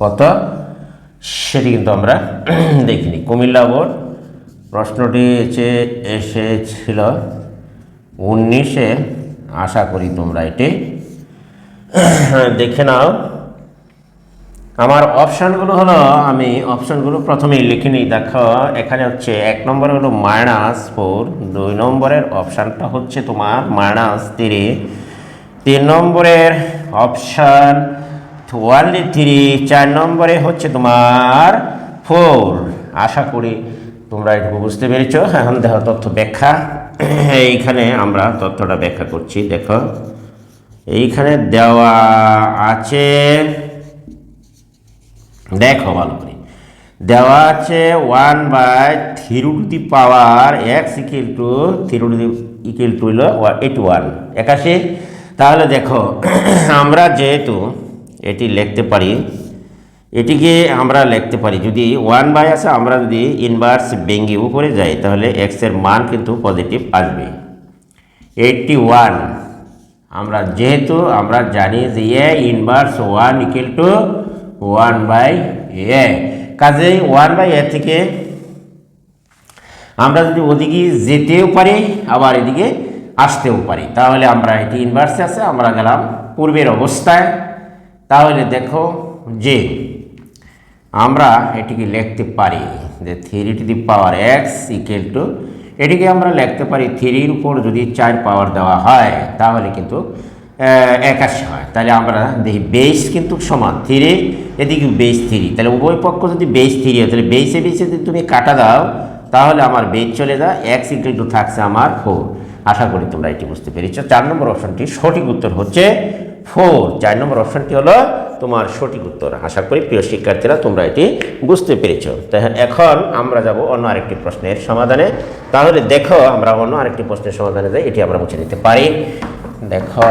কত সেটি কিন্তু আমরা দেখিনি। কুমিল্লা বোর্ড প্রশ্নটি এসেছিল 19-এ। আশা করি তোমরা এটি দেখে নাও। আমার অপশানগুলো হলো, আমি অপশানগুলো প্রথমেই লিখে নিই। দেখো এখানে হচ্ছে 1 নম্বরে হলো -4, 2 নম্বরের অপশানটা হচ্ছে তোমার -3, 3 নম্বরের অপশান only 3, 4 নম্বরে হচ্ছে তোমার 4। আশা করি তোমরা এটুকু বুঝতে পেরেছ। এখন দেখো তথ্য ব্যাখ্যা। এইখানে আমরা তথ্যটা ব্যাখ্যা করছি। দেখো এইখানে দেওয়া আছে, দেখো ভালো করে দেওয়া আছে 1/3x হলো 81। তাহলে দেখো আমরা যেহেতু এটি লিখতে পারি, এটিকে আমরা লিখতে পারি যদি 1 আছে, আমরা যদি ইনভার্স ভেঙে উপরে যাই তাহলে x এর মান কিন্তু পজিটিভ আসবে। 81 আমরা যেহেতু আমরা জানি যে a ইনভার্স 1 কাজেই 1/a থেকে আমরা যদি ওদিকে যেতেও পারি আবার এদিকে আসতেও পারি, তাহলে আমরা এটি ইনভার্সে আছে, আমরা গেলাম পূর্বের অবস্থায়। তাহলে দেখো যে আমরা এটিকে লিখতে পারি যে 3x এটিকে আমরা লিখতে পারি 3-র উপর যদি 4 পাওয়ার দেওয়া হয় তাহলে কিন্তু 81 হয়। তাহলে আমরা দেখি বেস কিন্তু সমান 3, এদিকে বেস 3, তাহলে উভয় পক্ষ যদি বেস 3 হয় তাহলে বেসে যদি তুমি কাটা দাও তাহলে আমার বেস চলে যায়, x থাকছে আমার 4। আশা করি তোমরা এটি বুঝতে পেরেছ। 4 নম্বর অপশনটি সঠিক উত্তর হচ্ছে 4। 4 নম্বর অপশনটি হলো তোমার সঠিক উত্তর। আশা করি প্রিয় শিক্ষার্থীরা তোমরা এটি বুঝতে পেরেছ। তাই এখন আমরা যাব অন্য আরেকটি প্রশ্নের সমাধানে। তাহলে দেখো আমরা অন্য আরেকটি প্রশ্নের সমাধানে যাই, এটি আমরা মুছে নিতে পারি। দেখো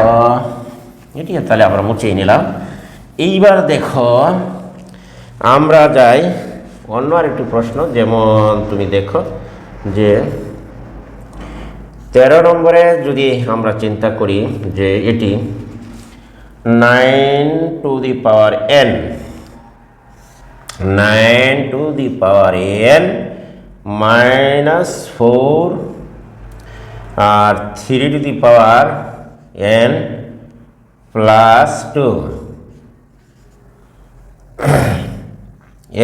এটি তাহলে আমরা মুছেই নিলাম। এইবার দেখো আমরা যাই অন্য আরেকটি প্রশ্ন। যেমন তুমি দেখো যে 13 নম্বরে যদি আমরা চিন্তা করি যে এটি 9 to the power n -4 R 3 to the power n +2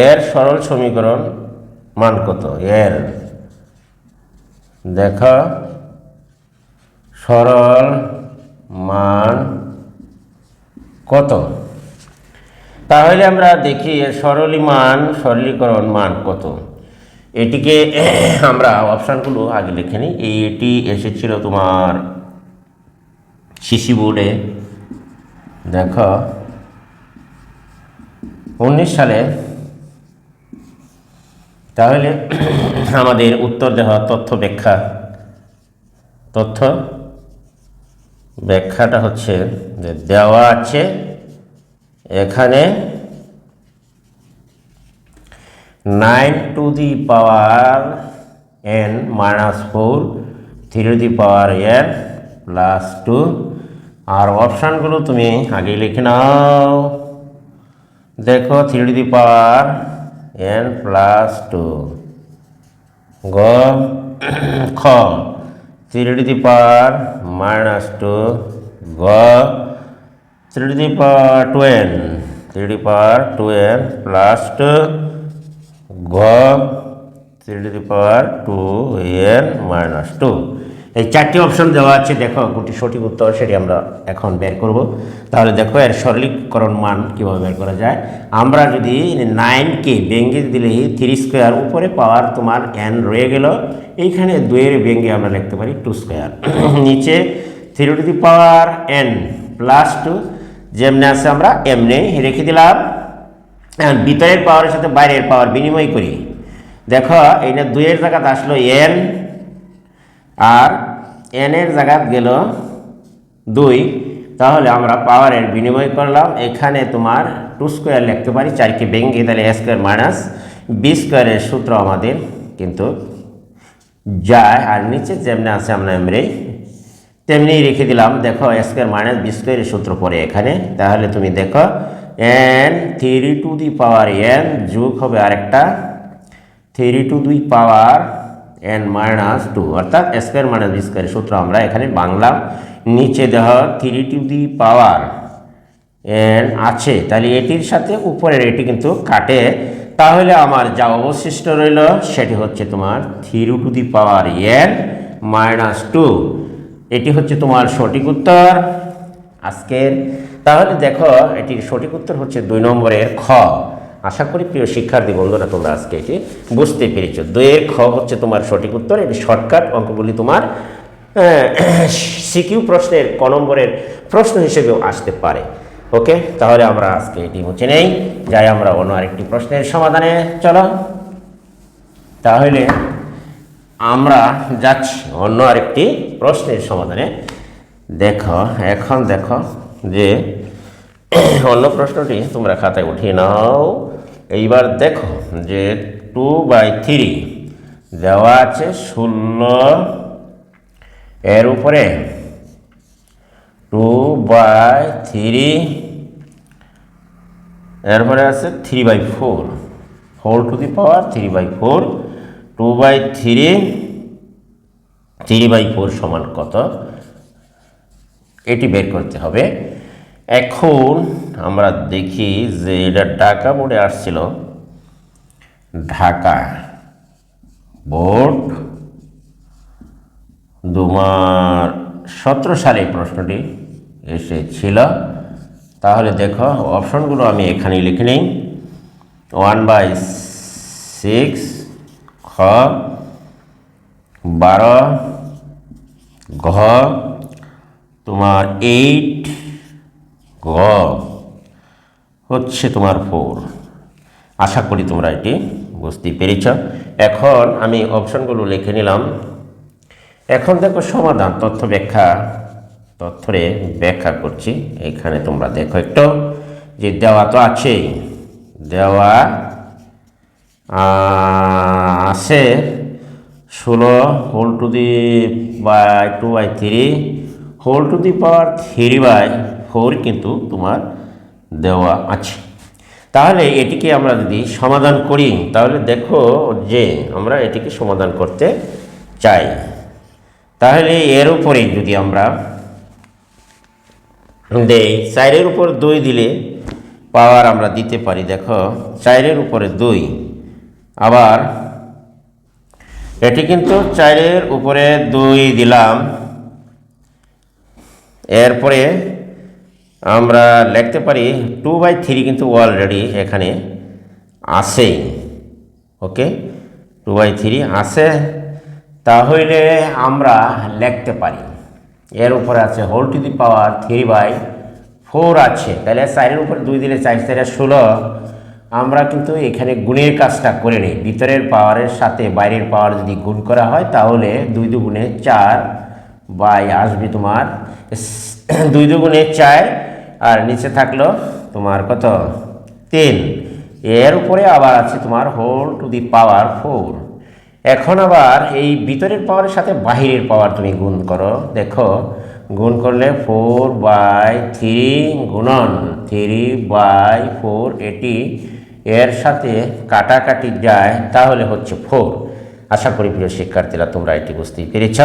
এর সরল সমীকরণ মান কত? এর দেখো সরল মান কত? তাহলে আমরা দেখি এর সরলীকরণ মান কত। এটিকে আমরা অপশানগুলো আগে লিখে নিই। এটি এসেছিল তোমার শিশু বোর্ডে, দেখো 19 সালে। তাহলে আমাদের উত্তর দেওয়া তথ্য ব্যাখ্যাটা হচ্ছে যে দেওয়া আছে এখানে 9 to the power n -4, 3 to the power n +2। আর অপশানগুলো তুমি আগে লিখে নাও। দেখো 3 to the power n +2, গ খ 3 to the power -2, গ 3 to the power 2n +2, গ 3 to the power 2n -2। এই 4টি অপশন দেওয়া আছে। দেখো কোনটি সঠিক উত্তর সেটি আমরা এখন বের করব। তাহলে দেখো এর সরলীকরণ মান কীভাবে বের করা যায়। আমরা যদি 9কে ভেঙে দিলে 3² উপরে পাওয়ার তোমার n রয়ে গেল, এইখানে 2-এর ভেঙে আমরা লিখতে পারি 2²। নিচে 3 to the power n +2 যেমনি আছে আমরা এমনি রেখে দিলাম। এখন ভিতরের পাওয়ারের সাথে বাইরের পাওয়ার বিনিময় করি। দেখো এইটা 2-এর জায়গাতে আসলো n, আর n-এর জায়গাত গেল 2, তাহলে আমরা পাওয়ারের বিনিময় করলাম। এখানে তোমার 2² লিখতে পারি, 4কে ভেঙে তাহলে a² - b² সূত্র আমাদের কিন্তু যায়। আর নিচে যেমনি আছে আমরা এমনি তেমনি রেখে দিলাম। দেখো a² - b² সূত্র পড়ে এখানে। তাহলে তুমি দেখো N 3 two the power N যোগ হবে আরেকটা 3 two the power N minus 2, অর্থাৎ স্কোয়ার মাইনাস বি স্কোয়ার সূত্র আমরা এখানে বাংলা। নিচে দেওয়া 3 টু দি পাওয়ার এন আছে, তাহলে এটির সাথে উপরের এটি কিন্তু কাটে, তাহলে আমার যা অবশিষ্ট রইল সেটি হচ্ছে তোমার 3 two the power N minus 2। এটি হচ্ছে তোমার সঠিক উত্তর আজকের। তাহলে দেখো এটির সঠিক উত্তর হচ্ছে 2 নম্বরের খ। আশা করি প্রিয় শিক্ষার্থী বন্ধুরা তোমরা আজকে এটি বুঝতে পেরেছো। 2-এর খ হচ্ছে তোমার সঠিক উত্তর। এটি শর্টকাট অঙ্কগুলি তোমার সিকিউ প্রশ্নের ক নম্বরের প্রশ্ন হিসেবেও আসতে পারে। ওকে, তাহলে আমরা আজকে এটি মুছে নেই, যাই আমরা অন্য আরেকটি প্রশ্নের সমাধানে। চলো তাহলে আমরা যাচ্ছি অন্য আরেকটি প্রশ্নের সমাধানে। দেখো এখন দেখো যে অন্য প্রশ্নটি তোমরা খাতায় উঠিয়ে নাও। এইবার দেখো যে 2/3 দেওয়া আছে 16, এর উপরে 2/3, এরপরে আছে 3/4 হোল টু দি পাওয়ার 3/4। 2/3 3/4 সমান কত, এটি বের করতে হবে। এখন আমরা দেখি যে এটা ঢাকা বোর্ডে আসছিল, ঢাকা বোর্ড 2017 সালে প্রশ্নটি এসেছিল। তাহলে দেখো অপশনগুলো আমি এখানেই লিখে নিই। 1/6 খ, 12 ঘ, তোমার 8 ঘ হচ্ছে তোমার 4। আশা করি তোমরা এটি বুঝতে পেরেছ। এখন আমি অপশনগুলো লিখে নিলাম। এখন দেখো সমাধান তথ্যরে ব্যাখ্যা করছি। এখানে তোমরা দেখো একটু যে দেওয়া তো আছেই, দেওয়া আছে 16 whole to the 2/3 whole to the power 3/4 কিন্তু তোমার দেওয়া আছে। তাহলে এটিকে আমরা যদি সমাধান করি, তাহলে দেখো যে আমরা এটিকে সমাধান করতে চাই, তাহলে এর উপরে যদি আমরা দেই 4-এর উপর 2 দিলে পাওয়ার আমরা দিতে পারি। দেখো 4-এর উপরে 2, আবার এটি কিন্তু 4-এর উপরে 2 দিলাম, এরপরে আমরা লিখতে পারি 2/3 কিন্তু অলরেডি এখানে আসে। ওকে, 2/3 আসে, তাহলে আমরা লিখতে পারি এর উপরে আছে হোল টু দি পাওয়ার 3/4 আছে। তাহলে 4-এর উপরে 2 দিলে 4×4=16। আমরা কিন্তু এখানে গুণের কাজটা করে নিই। ভিতরের পাওয়ারের সাথে বাইরের পাওয়ার যদি গুণ করা হয় তাহলে 2 দুগুণে 4 বাই আসবে তোমার 2 দুগুণে 4, আর নিচে থাকলো তোমার কত 3। এর উপরে আবার আছে তোমার হোল টু দি পাওয়ার 4। এখন আবার এই ভিতরের পাওয়ারের সাথে বাহিরের পাওয়ার তুমি গুণ করো। দেখো গুণ করলে 4/3 গুণন 3/4, এটি এর সাথে কাটাকাটি যায়, তাহলে হচ্ছে 4। আশা করি প্রিয় শিক্ষার্থীরা তোমরা এটি বুঝতেই পেরেছ।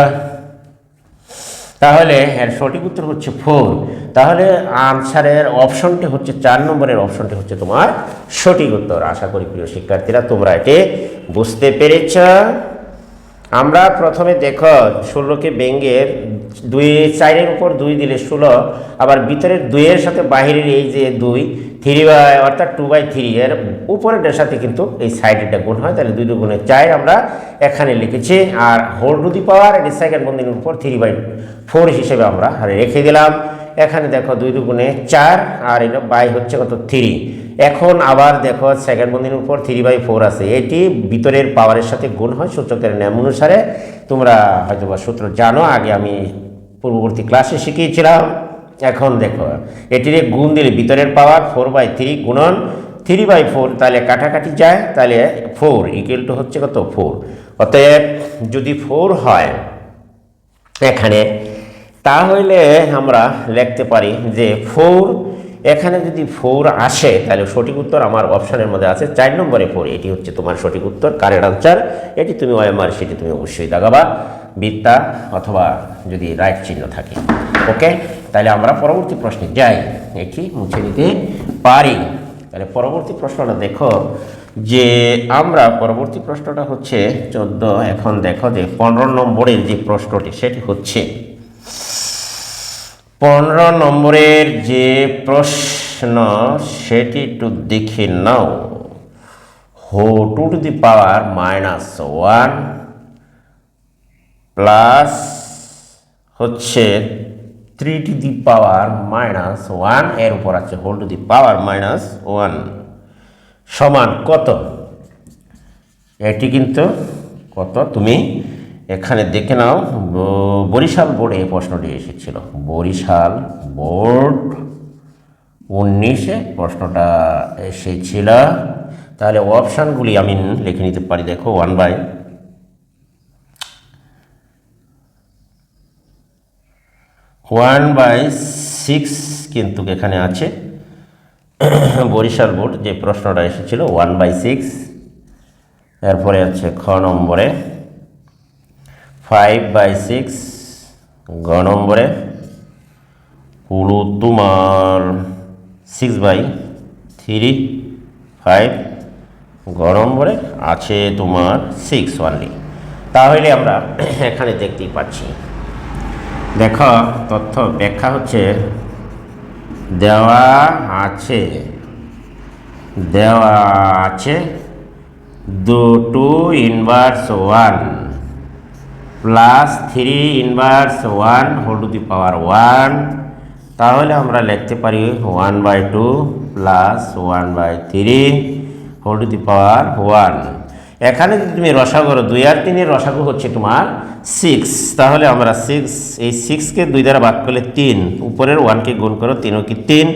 তাহলে এর সঠিক উত্তর হচ্ছে 4। তাহলে আনসারের অপশনটি হচ্ছে 4 নম্বরের অপশনটি হচ্ছে তোমার সঠিক উত্তর। আশা করি প্রিয় শিক্ষার্থীরা তোমরা এটি বুঝতে পেরেছ। আমরা প্রথমে দেখো 16কে ভেঙে 4-এর উপর 2 দিলে 16, আবার ভিতরের 2-এর সাথে বাহিরের এই যে 2 অর্থাৎ 2/3 এর উপরের সাথে কিন্তু এই সাইডেরটা গুণ হয়, তাহলে 2 দুগুণে 4 আমরা এখানে লিখেছি। আর হোল টু দি পাওয়ার এটি সেকেন্ড বন্ধনীর উপর 3/4 হিসেবে আমরা রেখে দিলাম। এখানে দেখো 2 দুগুণে 4, আর এটা বাই হচ্ছে কত 3। এখন আবার দেখো সেকেন্ড বন্ধনীর উপর 3/4 আছে, এটি ভিতরের পাওয়ারের সাথে গুণ হয় সূচকের নিয়ম অনুসারে। তোমরা হয়তো বা সূত্র জানো, আগে আমি পূর্ববর্তী ক্লাসে শিখিয়েছিলাম। এখন দেখো এটির গুণ দিলে ভিতরের পাওয়ার 4/3 গুণন 3/4, তাহলে কাটাকাটি যায়, তাহলে 4 ইকুয়াল টু হচ্ছে কত 4। অতএব যদি 4 হয় এখানে, তাহলে আমরা লিখতে পারি যে 4 এখানে যদি 4 আসে তাহলে সঠিক উত্তর আমার অপশানের মধ্যে আছে 4 নম্বরে 4, এটি হচ্ছে তোমার সঠিক উত্তর, কারেক্ট আনসার। এটি তুমি ওএমআর সেটি তুমি অবশ্যই দাগাবা বৃত্তা অথবা যদি রাইট চিহ্ন থাকে। ওকে, তাহলে আমরা পরবর্তী প্রশ্নে যাই, এটি মুছে দিতে পারি। তাহলে পরবর্তী প্রশ্নটা দেখো যে আমরা পরবর্তী প্রশ্নটা হচ্ছে 14। এখন দেখো যে 15 নম্বরের যে প্রশ্নটি সেটি হচ্ছে 15 নম্বরের যে প্রশ্ন সেটি একটু দেখে নাও। Two to the power -1 plus হচ্ছে 3 টু দি পাওয়ার -1 এর উপর আছে হোল টু দি পাওয়ার -1 সমান কত? এটি কিন্তু কত তুমি এখানে দেখে নাও। বরিশাল বোর্ডে এই প্রশ্নটি এসেছিল, বরিশাল বোর্ড 19-এ প্রশ্নটা এসেছিল। তাহলে অপশানগুলি আমি লিখে নিতে পারি, দেখো 1/6 কিন্তু এখানে আছে। বরিশাল বোর্ড যে প্রশ্নটা এসেছিল 1/6, এরপরে আছে খ নম্বরে 5/6, গ নম্বরে হলো তোমার 6/3, 5, গ নম্বরে আছে তোমার 6 অনলি। তাহলে আমরা এখানে দেখতেই পাচ্ছি, দেখো তথ্য ব্যাখ্যা হচ্ছে দেওয়া আছে 2 plus 3 whole to the power 1। তাহলে আমরা লিখতে পারি 1/2 plus 1/3 whole to the power 1। এখানে যদি তুমি রসাগু করো 2 আর 3 এর রসাগু হচ্ছে তোমার 6। তাহলে আমরা 6, এই 6কে 2 দ্বারা ভাগ করলে 3, উপরের 1কে গুণ করো 3 ও কি 3,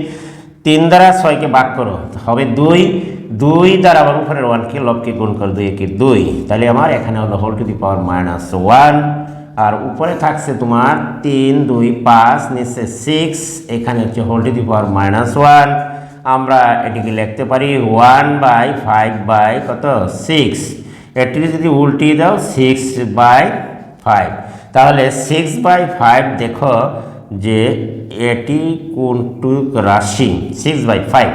3 দ্বারা 6কে ভাগ করো হবে 2, 2 দ্বারা আবার উপরের 1কে লবকে গুণ করো 2 একে 2। তাহলে আমার এখানে হলো হোল টু দি পাওয়ার -1, আর উপরে থাকছে তোমার 3, 2, 5, নিচে 6, এখানে হচ্ছে হোল টু দি পাওয়ার -1। আমরা এটিকে লিখতে পারি 1/5 কত 6। এটিকে যদি উল্টিয়ে দাও 6/5, তাহলে 6/5 দেখো যে এটি কোনটুক রাশি 6/5,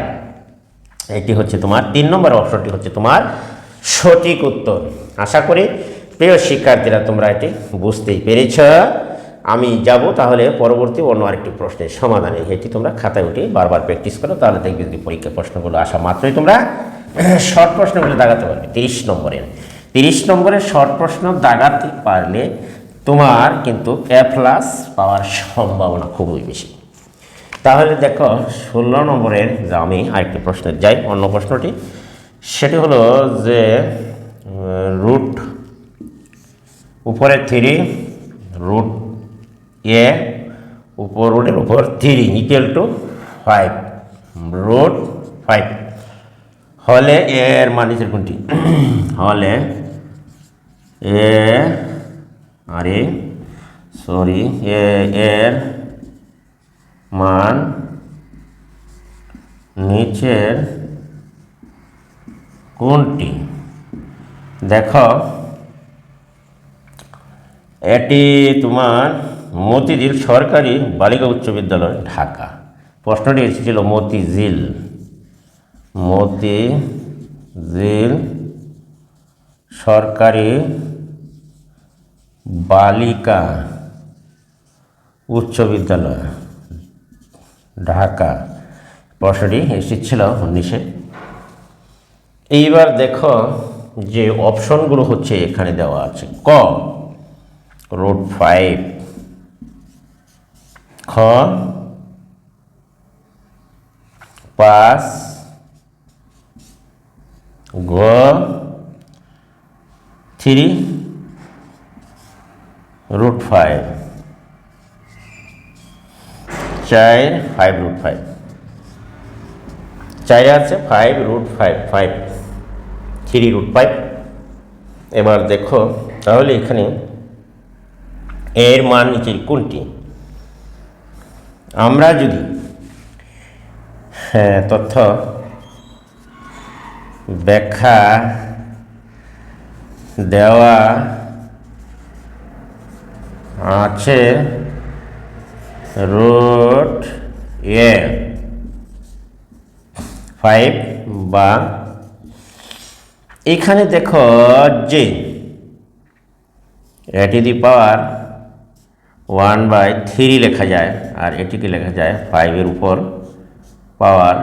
এটি হচ্ছে তোমার 3 নম্বর অপশনটি হচ্ছে তোমার সঠিক উত্তর। আশা করি প্রিয় শিক্ষার্থীরা তোমরা এটি বুঝতেই পেরেছ। আমি যাব তাহলে পরবর্তী অন্য আরেকটি প্রশ্নের সমাধানে, এটি তোমরা খাতায় উঠে বারবার প্র্যাকটিস করো, তাহলে দেখবে যদি পরীক্ষা প্রশ্নগুলো আসা মাত্রই তোমরা শর্ট প্রশ্নগুলো দাগাতে পারবে। 30 নম্বরের শর্ট প্রশ্ন দাগাতে পারলে তোমার কিন্তু A+ পাওয়ার সম্ভাবনা খুবই বেশি। তাহলে দেখো 16 নম্বরের যা আমি আরেকটি প্রশ্নে যাই, অন্য প্রশ্নটি সেটি হলো যে রুট উপরে 3, রুট এ উপর রুটের উপর 3 = 5, রুট 5 হলে এর মান নিচের কোনটি? হলে এর মান নিচের কোনটি? দেখো এটি তোমার মতিঝিল সরকারি বালিকা উচ্চ বিদ্যালয় ঢাকা। প্রশ্নটি এসেছিল মতিঝিল সরকারি বালিকা উচ্চ বিদ্যালয় ঢাকা, প্রশ্নটি এসেছিল 19-এ। এইবার দেখো যে অপশনগুলো হচ্ছে এখানে দেওয়া আছে। ক √5, খ 5, গ 3 √5, 4 5 4 আছে 5 √5, 3 √5। এবার দেখো তাহলে এখানে এর মান নিচের কোনটি? আমরা যদি তথ্য ব্যাখ্যা দেওয়া আছে রুট এ 5 বা এখানে দেখো যে a টু দি পাওয়ার 1/3 লেখা যায় আর এটিকে লেখা যায় 5 এর উপর পাওয়ার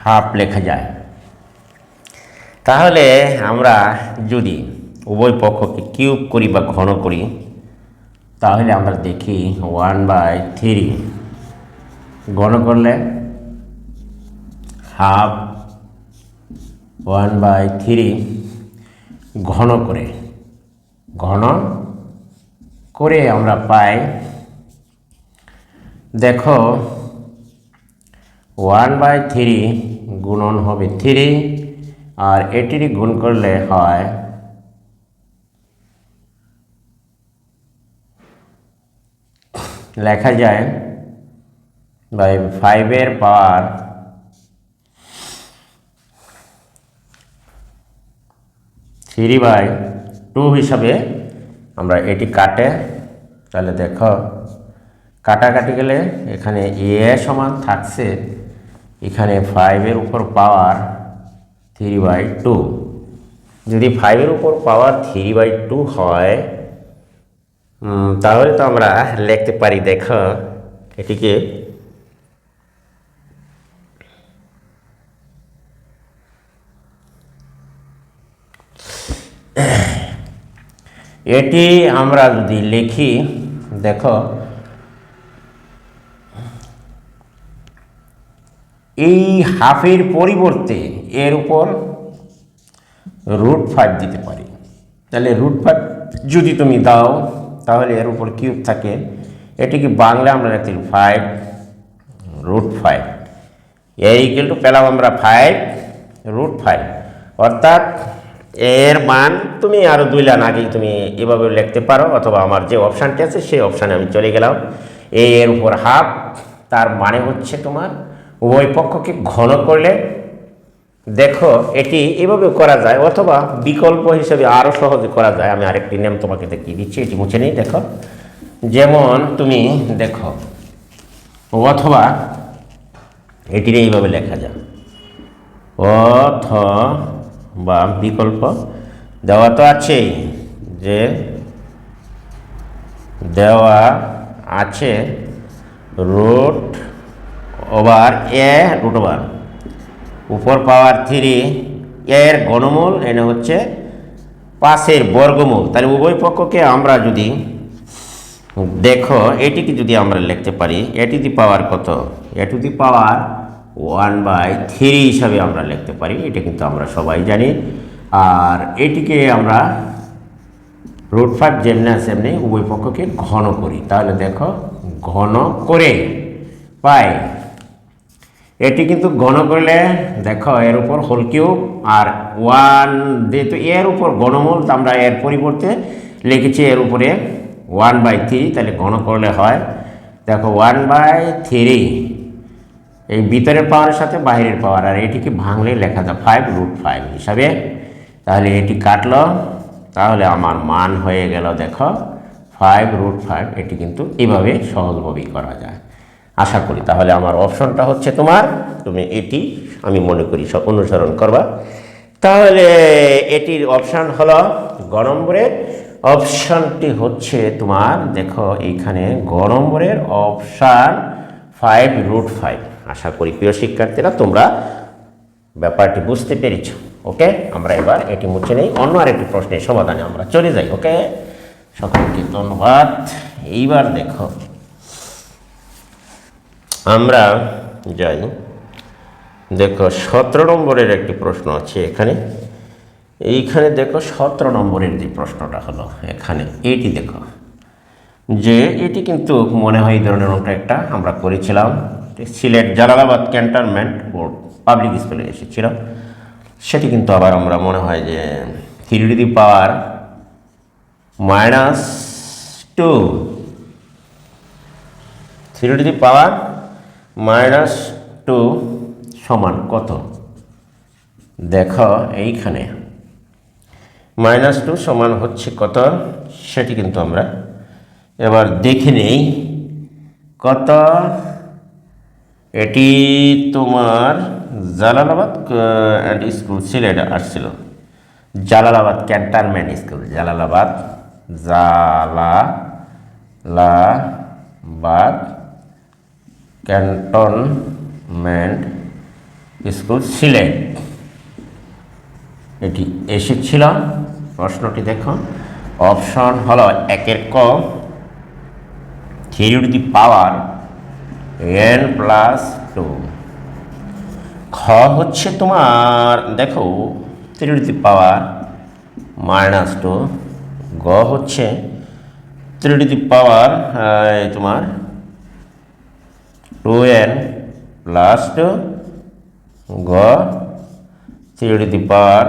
হাফ লেখা যায়। তাহলে আমরা যদি উভয় পক্ষকে কিউব করি বা ঘন করি তাহলে আমরা দেখি 1/3 ঘন করলে হাফ 1/3 ঘন করে আমরা পাই দেখো 1/3 গুণন হবে 3 আর এটির গুণ করলে হয় লেখা যায় 5 এর পাওয়ার 3/2 হিসাবে আমরা এটি কাটে তাহলে দেখো কাটাকাটি গেলে এখানে এ সমান থাকছে এখানে 5 এর উপর পাওয়ার 3/2 যদি 5 এর উপর পাওয়ার 3/2 হয় তাহলে তো আমরা লিখতে পারি দেখো এটিকে এটি আমরা যদি লিখি দেখো এই হাফের পরিবর্তে এর উপর √5 দিতে পারি তাহলে √5 যদি তুমি দাও তাহলে এর উপর কিউব থাকে এটিকে বাংলা আমরা লিখতে 5 √5 = পেলাম আমরা 5 √5 অর্থাৎ এর মান তুমি আরও 2 লাইন আগেই তুমি এভাবে লিখতে পারো অথবা আমার যে অপশানটি আছে সেই অপশানে আমি চলে গেলাম এর উপর হাফ তার মানে হচ্ছে তোমার উভয় পক্ষকে ঘন করলে দেখো এটি এভাবে করা যায় অথবা বিকল্প হিসেবে আরও সহজে করা যায় আমি আরেকটি নিয়ম তোমাকে দেখিয়ে দিচ্ছি এটি মুছে নেই দেখো যেমন তুমি দেখো অথবা এটির এইভাবে লেখা যায় অথবা বিকল্প দেওয়া তো আছেই যে দেওয়া আছে √a উপর পাওয়ার 3 এর ঘনমূল এনে হচ্ছে 5 এর বর্গমূল তাহলে উভয় পক্ষকে আমরা যদি দেখো এটিকে যদি আমরা লিখতে পারি a টু দি পাওয়ার কত a টু দি পাওয়ার 1/3 হিসাবে আমরা লিখতে পারি এটা কিন্তু আমরা সবাই জানি আর এটিকে আমরা √5 যেমনি আছে এমনি উভয় পক্ষকে ঘন করি তাহলে দেখো ঘন করে পাই এটি কিন্তু ঘন করলে দেখো এর উপর হোল কিউব আর 1 যেহেতু এর উপর ঘনমূল আমরা এর পরিবর্তে লিখেছি এর উপরে 1/3 তাহলে ঘন করলে হয় দেখো 1/3 এই ভিতরের পাওয়ারের সাথে বাইরের পাওয়ার আর এটিকে ভাঙলে লেখা যায় 5 √5 হিসাবে তাহলে এটি কাটলো তাহলে আমার মান হয়ে গেল দেখো 5 √5 এটি কিন্তু এইভাবে সহজভাবেই করা যায় আশা করি তাহলে আমার অপশনটা হচ্ছে তোমার তুমি এটি আমি মনে করি সব অনুসরণ করবা তাহলে এটির অপশান হলো গ নম্বরের অপশানটি হচ্ছে তোমার দেখো এইখানে গ নম্বরের অপশান 5 √5 আশা করি প্রিয় শিক্ষার্থীরা তোমরা ব্যাপারটি বুঝতে পেরেছ ওকে আমরা এবার এটি মুছে নেই অন্য আরেকটি প্রশ্নের সমাধানে আমরা চলে যাই ওকে সকলকে ধন্যবাদ এইবার দেখো আমরা যাই দেখো 17 নম্বরের একটি প্রশ্ন আছে এইখানে দেখো 17 নম্বরের যে প্রশ্নটা হলো এখানে এটি দেখো যে এটি কিন্তু মনে হয় এই ধরনের একটা আমরা করেছিলাম Sylhet Jalalabad cantonment board public স্কুলে এসেছিল সেটি কিন্তু আবার আমরা মনে হয় যে 3 two the power -2 3 two the পাওয়ার -2 সমান কত? দেখো এইখানে -2 সমান হচ্ছে কত সেটি কিন্তু আমরা এবার দেখে নেই। কত? এটি তোমার জালালাবাদ স্কুল সিলেট আসছিল, Jalalabad cantonment school, Jalalabad cantonment school Sylhet এটি এসেছিল। প্রশ্নটি দেখো, অপশন হলো 1 ক 3 n+2, খ হচ্ছে তোমার দেখো 3 -2, গ হচ্ছে 3 তোমার 2n+2, গ 3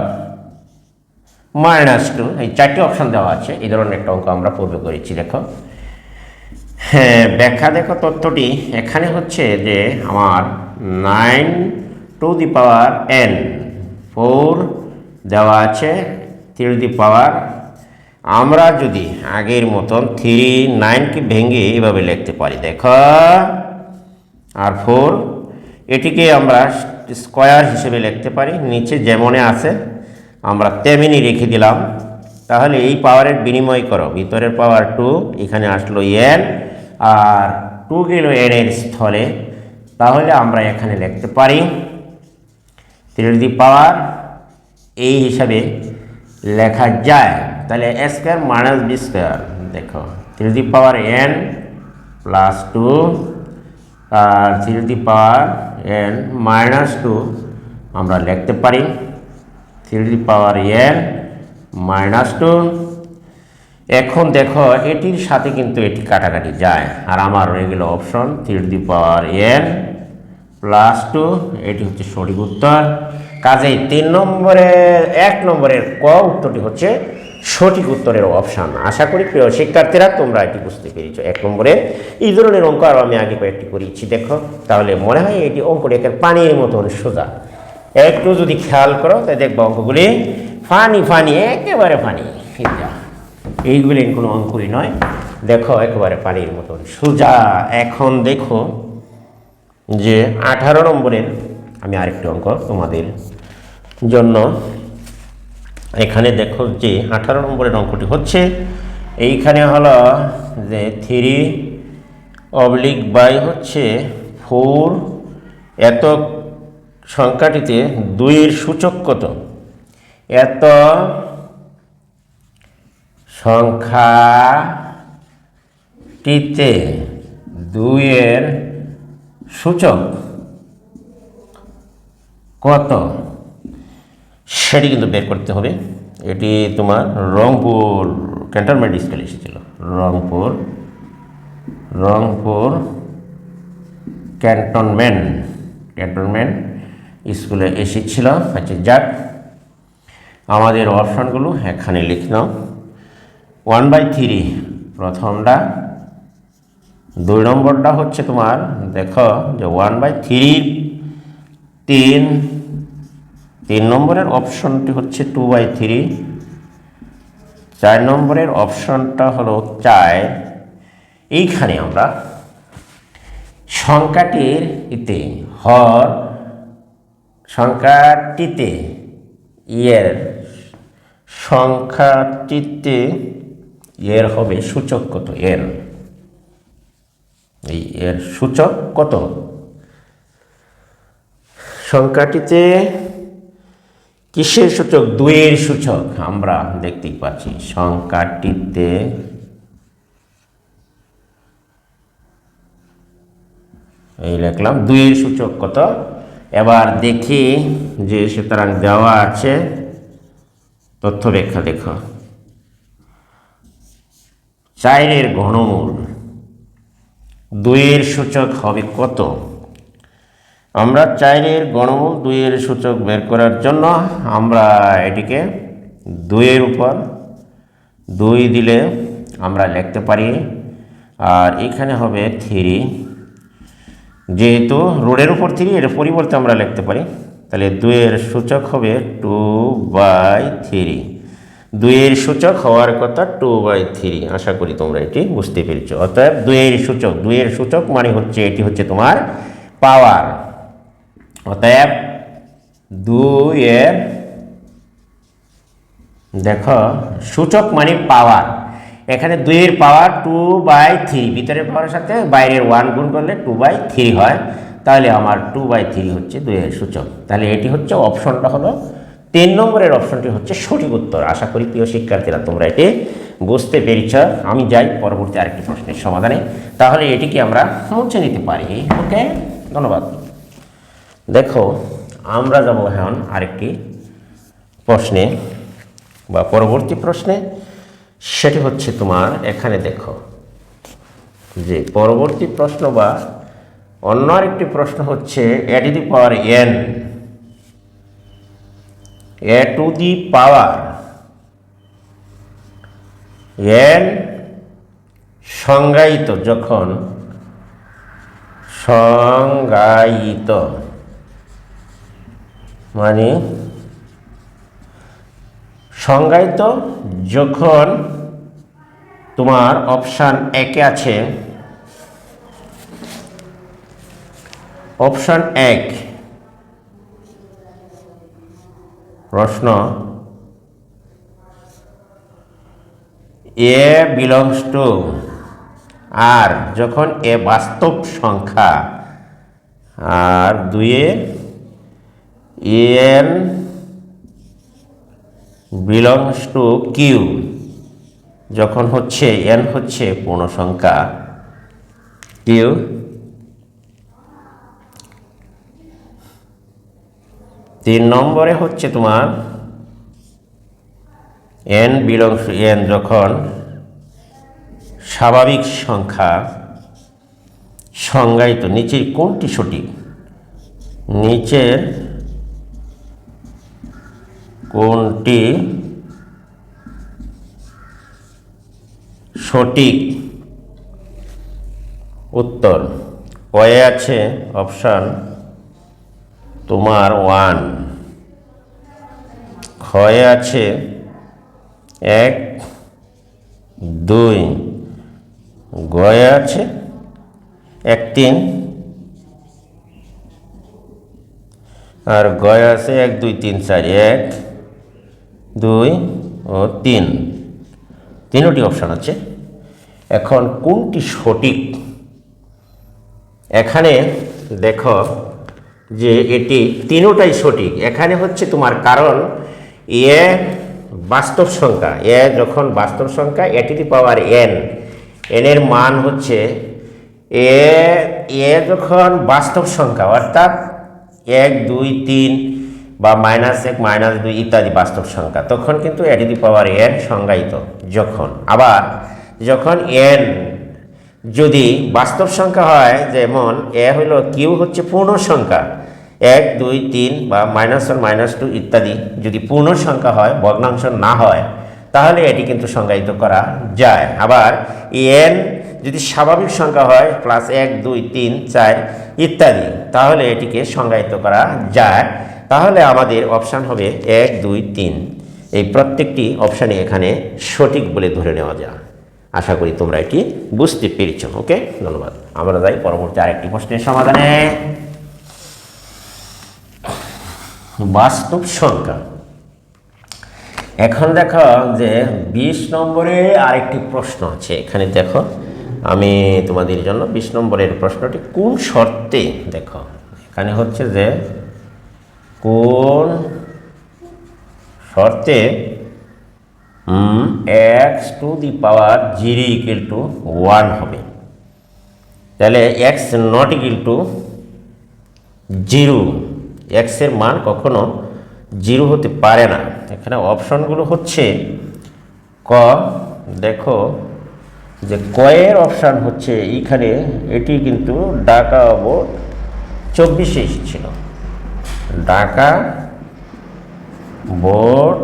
-2। এই 4টি অপশন দেওয়া আছে। এই ধরনের একটা অঙ্ক আমরা পূর্বে করেছি। দেখো, হ্যাঁ, ব্যাখ্যা দেখো তথ্যটি এখানে হচ্ছে যে আমার 9n 4 দেওয়া আছে 3 আমরা যদি আগের মতন 9কে ভেঙে এভাবে লিখতে পারি। দেখো, আর 4 এটিকে আমরা স্কোয়ার হিসেবে লিখতে পারি, নিচে যেমনে আছে আমরা তেমনি রেখে দিলাম। তাহলে এই পাওয়ারের বিনিময় করো, ভিতরের পাওয়ার 2, এখানে আসলো n, আর 2 গেল n এর স্থলে। তাহলে আমরা এখানে লিখতে পারি 3 এই হিসাবে লেখা যায়। তাহলে a² - b²। দেখো 3n+2 আর 3n-2 আমরা লিখতে পারি 3n-2। এখন দেখো এটির সাথে কিন্তু এটি কাটাকাটি যায়, আর আমার রয়ে গেল অপশন 3n+2। এটি হচ্ছে সঠিক উত্তর। কাজেই 1 নম্বরের ক উত্তরটি হচ্ছে সঠিক উত্তরের অপশান। আশা করি প্রিয় শিক্ষার্থীরা তোমরা এটি বুঝতে পেরেছো। 1 নম্বরে এই ধরনের অঙ্ক আরও আমি আগে কয়েকটি করেছি। দেখো, তাহলে মনে হয় এটি অঙ্কটি একটা পানির মতন সোজা। একটু যদি খেয়াল করো তাই দেখবো অঙ্কগুলি ফানি একেবারে ফানি। এইগুলি কোনো অঙ্কই নয়, দেখো একেবারে পানির মতন সোজা। এখন দেখো যে 18 নম্বরের আমি আরেকটি অঙ্ক তোমাদের জন্য এখানে দেখো যে 18 নম্বরের অঙ্কটি হচ্ছে এইখানে হলো যে 3/by হচ্ছে 4, এত সংখ্যাটিতে 2 এর সূচক কত? এত সংখ্যাটিতে 2 এর সূচক কত সেটি কিন্তু বের করতে হবে। এটি তোমার রংপুর ক্যান্টনমেন্ট স্কুলে এসেছিল, রংপুর ক্যান্টনমেন্ট স্কুলে এসেছিল। আচ্ছা, যাক, আমাদের অপশানগুলো এখানে লিখলাম। 1/3 প্রথমটা, 2 নম্বরটা হচ্ছে তোমার দেখো যে 1/3, 3 নম্বরের অপশনটি হচ্ছে 2/3, 4 নম্বরের অপশনটা হলো 4। এইখানে আমরা সংখ্যাটিতে এর হবে সূচক কত? এর সূচক কত? সংখ্যাটিতে কিসের সূচক? 2 এর সূচক আমরা দেখতেই পাচ্ছি। সংখ্যাটিতে এই লিখলাম 2 এর সূচক কত। এবার দেখি যে সুতরাং দেওয়া আছে তথ্য ব্যাখ্যা। দেখো, 4 এর ঘনমূল 2 এর সূচক হবে কত? আমরা 4 এর ঘনমূল 2 এর সূচক বের করার জন্য আমরা এটিকে 2 এর উপর 2 দিলে আমরা লিখতে পারি, আর এখানে হবে 3, যেহেতু রোডের উপর 3 এর পরিবর্তে আমরা লিখতে পারি, তাহলে 2-এর সূচক হবে 2/3। 2-এর সূচক হওয়ার কথা 2/3। আশা করি তোমরা এটি বুঝতে পেরেছ। অতএব 2-এর সূচক মানে হচ্ছে এটি হচ্ছে তোমার পাওয়ার। অতএব 2-এর দেখো সূচক মানে পাওয়ার। এখানে 2-এর পাওয়ার 2/3, ভিতরের পাওয়ারের সাথে বাইরের 1 গুণ করলে 2/3 হয়। তাহলে আমার 2/3 হচ্ছে 2-এর সূচক। তাহলে এটি হচ্ছে অপশনটা হলো 3 নম্বরের অপশনটি হচ্ছে সঠিক উত্তর। আশা করি প্রিয় শিক্ষার্থীরা তোমরা এটি বুঝতে পেরেছ। আমি যাই পরবর্তী আরেকটি প্রশ্নের সমাধানে। তাহলে এটিকে আমরা মুছে নিতে পারি। ওকে, ধন্যবাদ। দেখো আমরা যাব এখন আরেকটি প্রশ্নে বা পরবর্তী প্রশ্নে। সেটি হচ্ছে তোমার এখানে দেখো যে পরবর্তী প্রশ্ন বা অন্য আরেকটি প্রশ্ন হচ্ছে a to the power n, a to the power n সংজ্ঞায়িত, যখন সংজ্ঞায়িত মানে সংজ্ঞায়িত যখন তোমার অপশান 1-এ আছে, অপশান 1 প্রশ্ন এ বিলংস টু আর, যখন এ বাস্তব সংখ্যা, আর 2-এ n বিলংস টু কিউ, যখন হচ্ছে n হচ্ছে পূর্ণ সংখ্যা, কিউ 3 নম্বরে হচ্ছে তোমার n বিলংস টু n যখন স্বাভাবিক সংখ্যা সংজ্ঞায়িত। নিচের কোনটি সঠিক? নিচের কোনটি সঠিক উত্তর? কয়ে আছে অপশান তোমার 1, ক্ষয়ে আছে 1, 2, গয়ে আছে 1, 3, আর গয়ে আছে 1, 2, 3, 4, 1, 2 ও 3, 3টি অপশান আছে। এখন কোনটি সঠিক? এখানে দেখো যে এটি 3টাই সঠিক। এখানে হচ্ছে তোমার কারণ এ বাস্তব সংখ্যা, এ যখন বাস্তব সংখ্যা a to the power n, n এর মান হচ্ছে এ যখন বাস্তব সংখ্যা অর্থাৎ 1, 2, 3 বা -1, -2 ইত্যাদি বাস্তব সংখ্যা, তখন কিন্তু a to the power n সংজ্ঞায়িত। আবার যখন n যদি বাস্তব সংখ্যা হয়, যেমন এ হলো কিউ হচ্ছে পূর্ণ সংখ্যা, 1, 2, 3 বা -1, -2 ইত্যাদি যদি পূর্ণ সংখ্যা হয়, ভগ্নাংশ না হয়, তাহলে এটি কিন্তু সংজ্ঞায়িত করা যায়। আবার n যদি স্বাভাবিক সংখ্যা হয় +1, 2, 3, 4 ইত্যাদি, তাহলে এটিকে সংজ্ঞায়িত করা যায়। তাহলে আমাদের অপশান হবে 1, 2, 3। এই প্রত্যেকটি অপশানে এখানে সঠিক বলে ধরে নেওয়া যায়। আশা করি তোমরা এটি বুঝতে পেরেছ। ওকে, ধন্যবাদ। আমরা যাই পরবর্তী আরেকটি প্রশ্নের সমাধানে। বাস্তব সংখ্যা। এখন দেখো যে 20 নম্বরে আরেকটি প্রশ্ন আছে। এখানে দেখো আমি তোমাদের জন্য 20 নম্বরের প্রশ্নটি কোন শর্তে, দেখো এখানে হচ্ছে যে কোন শর্তে x to the power 0 equal to 1 হবে। তাহলে x not equal to 0, x এর মান কখনো 0 হতে পারে না। এখানে অপশনগুলো হচ্ছে ক, দেখো যে কয়ের অপশান হচ্ছে এইখানে, এটি কিন্তু ঢাকা বোর্ড 24-এ এসেছিল। ঢাকা বোর্ড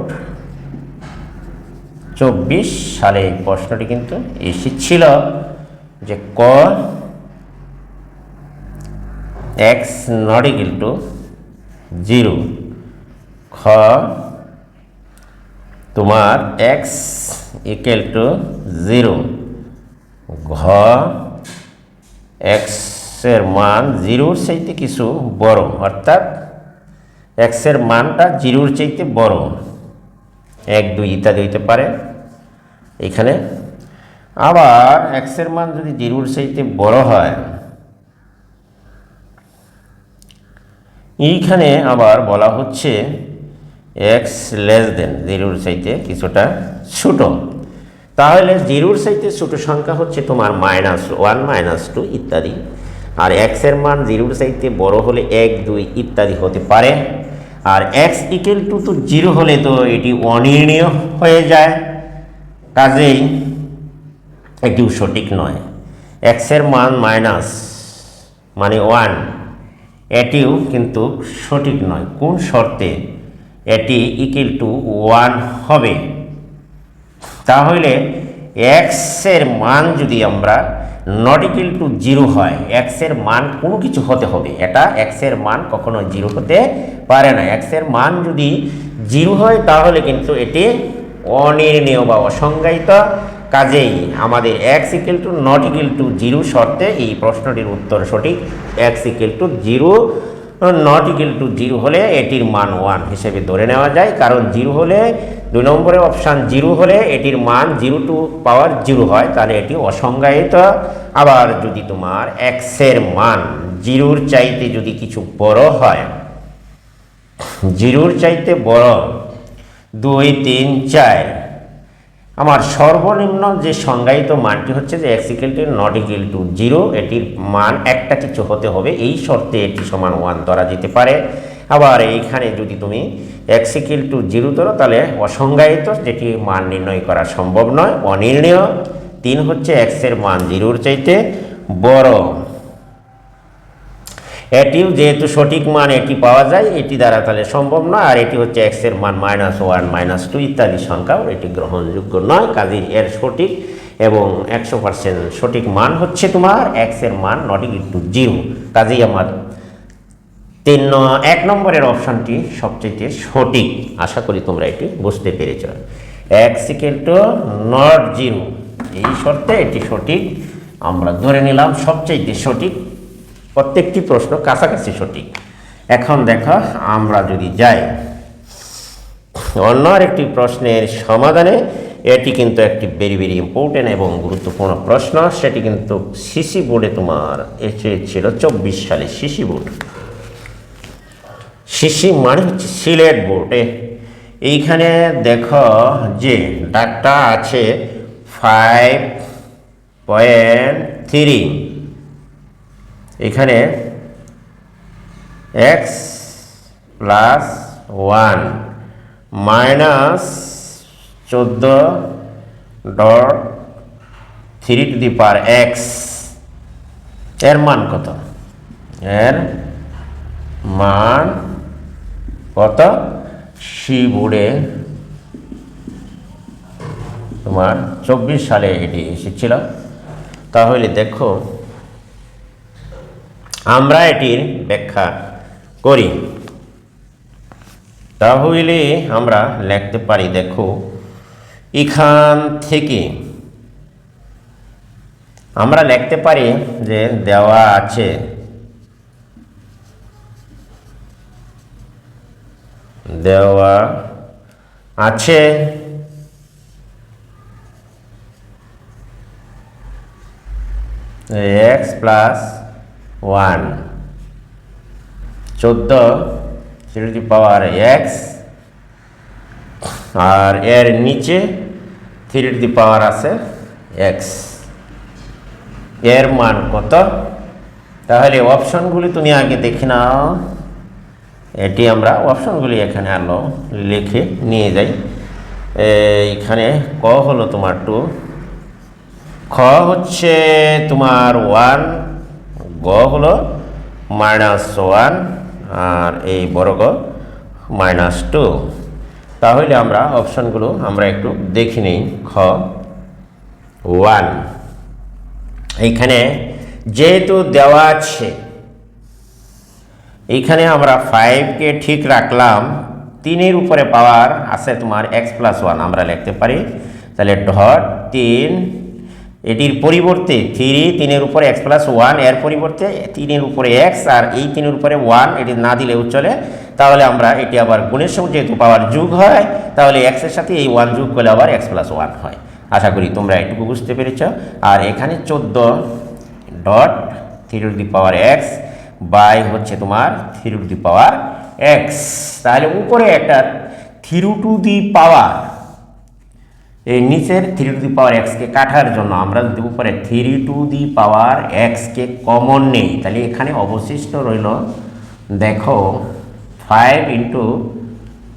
24 সালে এই প্রশ্নটি কিন্তু এসেছিল যে ক এক্স নট ইকুয়াল টু 0, খ তোমার এক্স ইকুয়াল টু 0, ঘ এক্সের মান 0-র চাইতে কিছু বড়, অর্থাৎ এক্সের মানটা 0-র চাইতে বড়, 1, 2 ইত্যাদি হইতে পারে। এখানে আবার এক্সের মান যদি 0-র চাইতে বড় হয়, এইখানে আবার বলা হচ্ছে এক্স লেস দেন 0-র চাইতে কিছুটা ছোট, তাহলে 0-র চাইতে ছোট সংখ্যা হচ্ছে তোমার -1, -2 ইত্যাদি। আর এক্সের মান 0-র চাইতে বড় হলে 1, 2 ইত্যাদি হতে পারে। আর এক্স ইকুয়াল টু 0 হলে তো এটি অনির্ণীয় হয়ে যায়, কাজেই এটিও সঠিক নয়। এক্সের মান মানে 1, এটিও কিন্তু সঠিক নয়। কোন শর্তে এটি ইকুয়াল টু 1 হবে? তাহলে এক্সের মান যদি আমরা নট ইকুয়াল টু 0 হয়, এক্সের মান কোনো কিছু হতে হবে, এটা এক্সের মান কখনো 0 হতে পারে না। এক্সের মান যদি 0 হয় তাহলে কিন্তু এটি অনির্ণীয় বা অসংজ্ঞায়িত, কাজেই আমাদের x equal to not equal to 0 শর্তে এই প্রশ্নটির উত্তর সঠিক। X equal to 0 not equal to 0 হলে এটির মান 1 হিসেবে ধরে নেওয়া যায়, কারণ 0 হলে 2 নম্বরের অপশান 0 হলে এটির মান 0 টু পাওয়ার 0 হয়, তাহলে এটি অসংজ্ঞায়িত। আবার যদি তোমার এক্সের মান 0-র চাইতে যদি কিছু বড় হয়, 0-র চাইতে বড় 2, 3, 4, আমার সর্বনিম্ন যে সংজ্ঞায়িত মানটি হচ্ছে যে x equal to not equal to 0, এটির মান একটা কিছু হতে হবে, এই শর্তে এটি সমান 1 ধরা যেতে পারে। আবার এইখানে যদি তুমি এক্স ইকুয়াল টু 0 ধরো তাহলে অসংজ্ঞায়িত, যেটি মান নির্ণয় করা সম্ভব নয়, অনির্ণীয়। 3 হচ্ছে এক্সের মান 0-র চাইতে বড়, এটিও যেহেতু সঠিক মান এটি পাওয়া যায়, এটি দ্বারা তাহলে সম্ভব নয়। আর এটি হচ্ছে এক্সের মান -1, -2 ইত্যাদি সংখ্যাও এটি গ্রহণযোগ্য নয়, কাজেই এর সঠিক এবং 100% সঠিক মান হচ্ছে তোমার এক্সের মান নট ইকুয়াল টু 0। কাজেই আমার 1 নম্বরের অপশানটি সবচেয়ে সঠিক। আশা করি তোমরা এটি বুঝতে পেরেছ। এক্স ইকুয়াল টু নট 0 এই শর্তে এটি সঠিক আমরা ধরে নিলাম, সবচেয়ে সঠিক। প্রত্যেকটি প্রশ্ন কাছাকাছি সঠিক। এখন দেখো আমরা যদি যাই অন্য আরেকটি প্রশ্নের সমাধানে, এটি কিন্তু একটি ভেরি ইম্পর্টেন্ট এবং গুরুত্বপূর্ণ প্রশ্ন। সেটি কিন্তু সিসি বোর্ডে তোমার এসেছিল 24 সালে। সিসি বোর্ড, সিসি মানে হচ্ছে সিলেট বোর্ডে। এইখানে দেখো যে ডাকটা আছে 5.3, এখানে x plus 1 minus 14.3 two the power x, এর মান কত? এর মান কত? সি বোর্ডে তোমার 24 সালে এটি এসেছিল। তাহলে দেখো আমরা এটির ব্যাখ্যা করি। তাহলে আমরা লিখতে পারি, দেখো এখান থেকে আমরা লিখতে পারি যে দেওয়া আছে x plus 1 14 two the power x, আর এর নিচে 3 টু দি পাওয়ার আছে x, এর মান কত? তাহলে অপশনগুলি তুমি আগে দেখে নাও। এটি আমরা অপশনগুলি এখানে আলো লিখে নিয়ে যাই। এখানে ক হলো তোমার 2, খ হচ্ছে তোমার 1, গ হলো -1, আর এই বর্গ -2। তাহলে আমরা অপশনগুলো আমরা একটু দেখে নিই। খ 1, এইখানে যেহেতু দেওয়া আছে এইখানে আমরা 5কে ঠিক রাখলাম, 3-এর উপরে পাওয়ার আছে তোমার x+1 আমরা লিখতে পারি। তাহলে ডট 3, এটির পরিবর্তে 3-এর উপরে x+1, এর পরিবর্তে 3-এর উপরে x আর এই 3-এর উপরে 1 এটি না দিলেও চলে। তাহলে আমরা এটি আবার গুণের সঙ্গে যেহেতু পাওয়ার যোগ হয়, তাহলে x এর সাথে এই 1 যোগ করলে আবার x+1 হয়। আশা করি তোমরা এটুকু বুঝতে পেরেছ। আর এখানে 14 ডট 3x বাই হচ্ছে তোমার 3x, তাহলে উপরে একটা 3 এই নিচের 3x কে কাটার জন্য আমরা যদি উপরে 3x কে কমন নেই, তাহলে এখানে অবশিষ্ট রইল দেখো 5 ×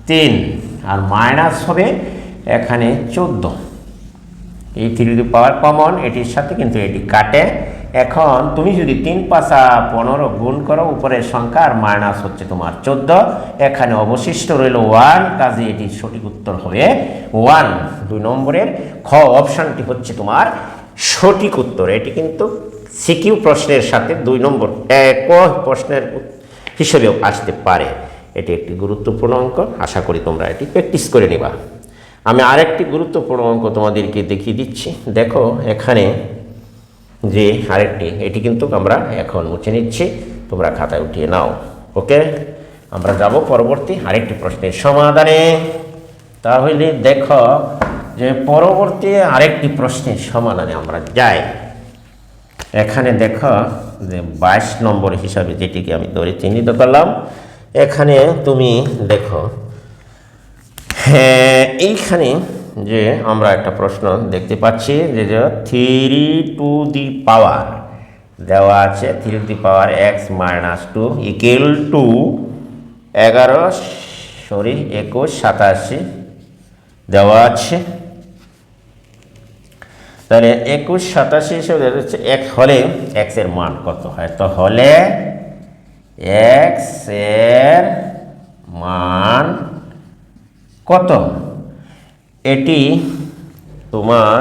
3 আর মাইনাস হবে এখানে 14। এই 3 কমন, এটির সাথে কিন্তু এটি কাটে। এখন তুমি যদি 3×5=15 গুণ করো উপরের সংখ্যা আর মাইনাস হচ্ছে তোমার 14, এখানে অবশিষ্ট রইল 1, কাজে এটি সঠিক উত্তর হবে 1। 2 নম্বরের খ অপশনটি হচ্ছে তোমার সঠিক উত্তর। এটি কিন্তু সিকিউ প্রশ্নের সাথে 2 নম্বর ক প্রশ্নের হিসেবেও আসতে পারে। এটি একটি গুরুত্বপূর্ণ অঙ্ক, আশা করি তোমরা এটি প্র্যাকটিস করে নিবা। আমি আরেকটি গুরুত্বপূর্ণ অঙ্ক তোমাদেরকে দেখিয়ে দিচ্ছি। দেখো এখানে যে আরেকটি, এটি কিন্তু আমরা এখন মুছে নিচ্ছি, তোমরা খাতায় উঠিয়ে নাও। ওকে, আমরা যাব পরবর্তী আরেকটি প্রশ্নের সমাধানে। তাহলে দেখো যে পরবর্তী আরেকটি প্রশ্নের সমাধানে আমরা যাই। এখানে দেখো যে 22 নম্বর হিসাবে যেটিকে আমি ধরে চিহ্নিত করলাম, এখানে তুমি দেখো এইখানে যে আমরা একটা প্রশ্ন দেখতে পাচ্ছি যে 3 দেওয়া আছে, 3x - 2 = 21 87 দেওয়া আছে। তাহলে 21 87 হিসেবে হচ্ছে x হলে x এর মান কত হয়? তো হলে x এর মান কত? এটি তোমার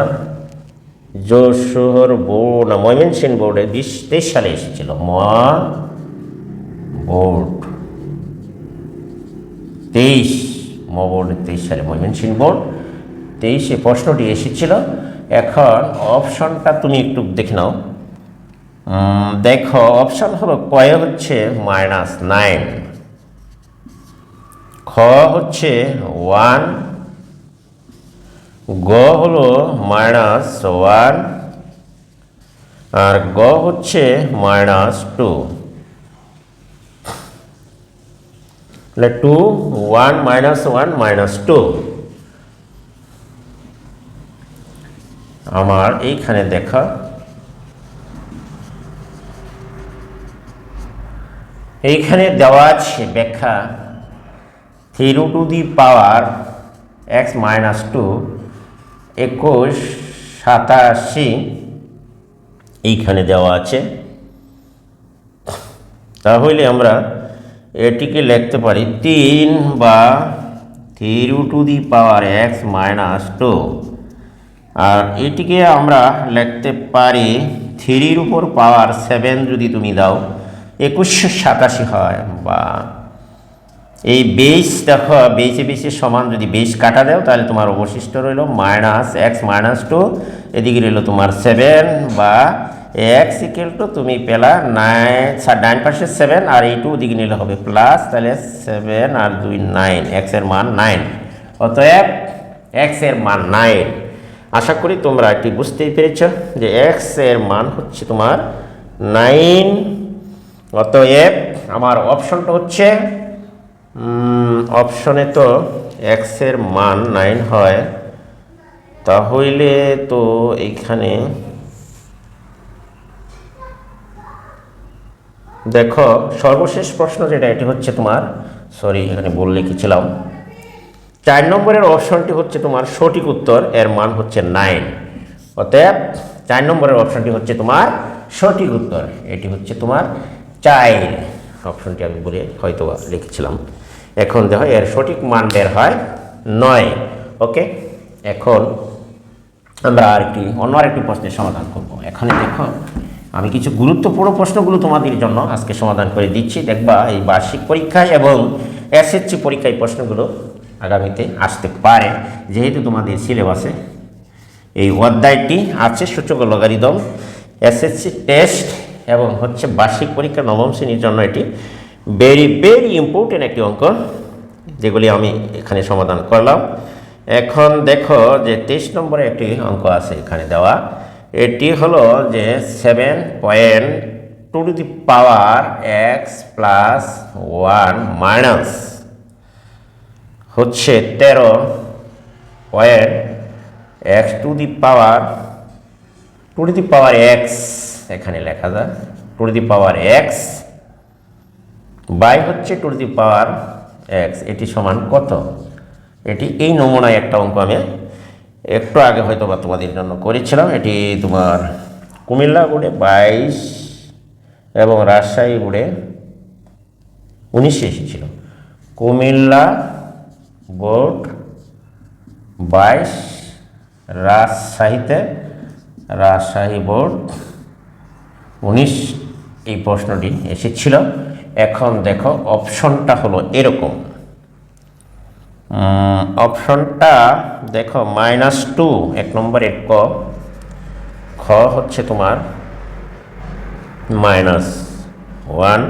যশোর বোর্ড না ময়মনসিংহ বোর্ডে 23 সালে এসেছিল। বোর্ড 23 সালে ময়মনসিংহ বোর্ড 23-এ প্রশ্নটি এসেছিল। এখন অপশনটা তুমি একটু দেখে নাও। দেখো অপশন হলো কয়ে হচ্ছে -9, খ হচ্ছে 1, গ হলো -1 আর গ হচ্ছে -2। 2 1 -1 -2। আমার এইখানে দেখা এইখানে দেওয়া আছে ব্যাখ্যা 3x - 2 21 87 এইখানে দেওয়া আছে। তাহলে আমরা এটিকে লিখতে পারি 3 বা 3x - 2 আর এটিকে আমরা লিখতে পারি 3-এর উপর পাওয়ার 7 যদি তুমি দাও 2187 হয়। বা এই বেস দেখো বেসে সমান যদি বেস কাটা দাও তাহলে তোমার অবশিষ্ট রইল -x - 2, এদিকে রইল তোমার 7 বা x = তুমি পেলা 9 পাশে 7 আর এই 2 দিকে নিলে হবে প্লাস, তাহলে 7 আর 2 9, x এর মান 9। অতএব x এর মান 9। আশা করি তোমরা এটি বুঝতেই পেরেছ যে x এর মান হচ্ছে তোমার 9। অতএব আমার অপশনটা হচ্ছে অপশনে তো x এর মান 9 হয়, তাহলে তো এইখানে দেখো সর্বশেষ প্রশ্ন যেটা এটি হচ্ছে তোমার এখানে বলে লিখেছিলাম 4 নম্বরের অপশনটি হচ্ছে তোমার সঠিক উত্তর, এর মান হচ্ছে 9। অতএব 4 নম্বরের অপশনটি হচ্ছে তোমার সঠিক উত্তর। এটি হচ্ছে তোমার 4 অপশনটি আমি বলে হয়তো লিখেছিলাম। এখন দেখো এর সঠিক মান বের হয় 9। ওকে, এখন আমরা অন্য আরেকটি প্রশ্নের সমাধান করব। এখানে দেখো আমি কিছু গুরুত্বপূর্ণ প্রশ্নগুলো তোমাদের জন্য আজকে সমাধান করে দিচ্ছি। দেখবা এই বার্ষিক পরীক্ষায় এবং এসএসসি পরীক্ষায় প্রশ্নগুলো আগামীতে আসতে পারে, যেহেতু তোমাদের সিলেবাসে এই অধ্যায়টি আছে সূচক ও লগারিদম। এসএসসি টেস্ট এবং হচ্ছে বার্ষিক পরীক্ষা নবম শ্রেণীর জন্য এটি ভেরি ভেরি ইম্পর্টেন্ট একটি অঙ্ক, যেগুলি আমি এখানে সমাধান করলাম। এখন দেখো যে 23 নম্বরে একটি অঙ্ক আছে এখানে দেওয়া। এটি হলো যে 7.2 x প্লাস 1 মাইনাস হচ্ছে 13.x এখানে লেখা যায় 2x বাই হচ্ছে 2x, এটি সমান কত? এটি এই নমুনায় একটা অঙ্ক আমি একটু আগে হয়তো বা তোমাদের জন্য করেছিলাম। এটি তোমার কুমিল্লা বোর্ডে 22 এবং রাজশাহী বোর্ডে 19 এসেছিল। কুমিল্লা বোর্ড 22, রাজশাহী বোর্ড 19 এই প্রশ্নটি এসেছিল। এখন দেখো অপশনটা হলো এরকম, অপশনটা দেখো -2 এক নম্বরের খ হচ্ছে তোমার -1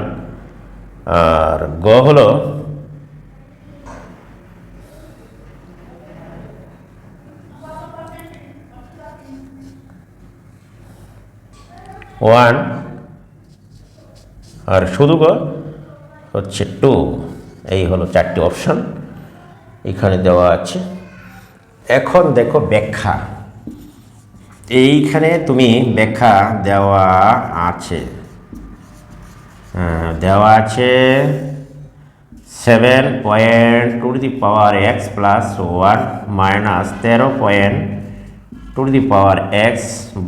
আর গ হলো 1 আর শুধু গ হচ্ছে 2। এই হলো 4টি অপশন এখানে দেওয়া আছে। এখন দেখো ব্যাখ্যা, এইখানে তুমি ব্যাখ্যা দেওয়া আছে 7.2x plus 1 minus 13.2x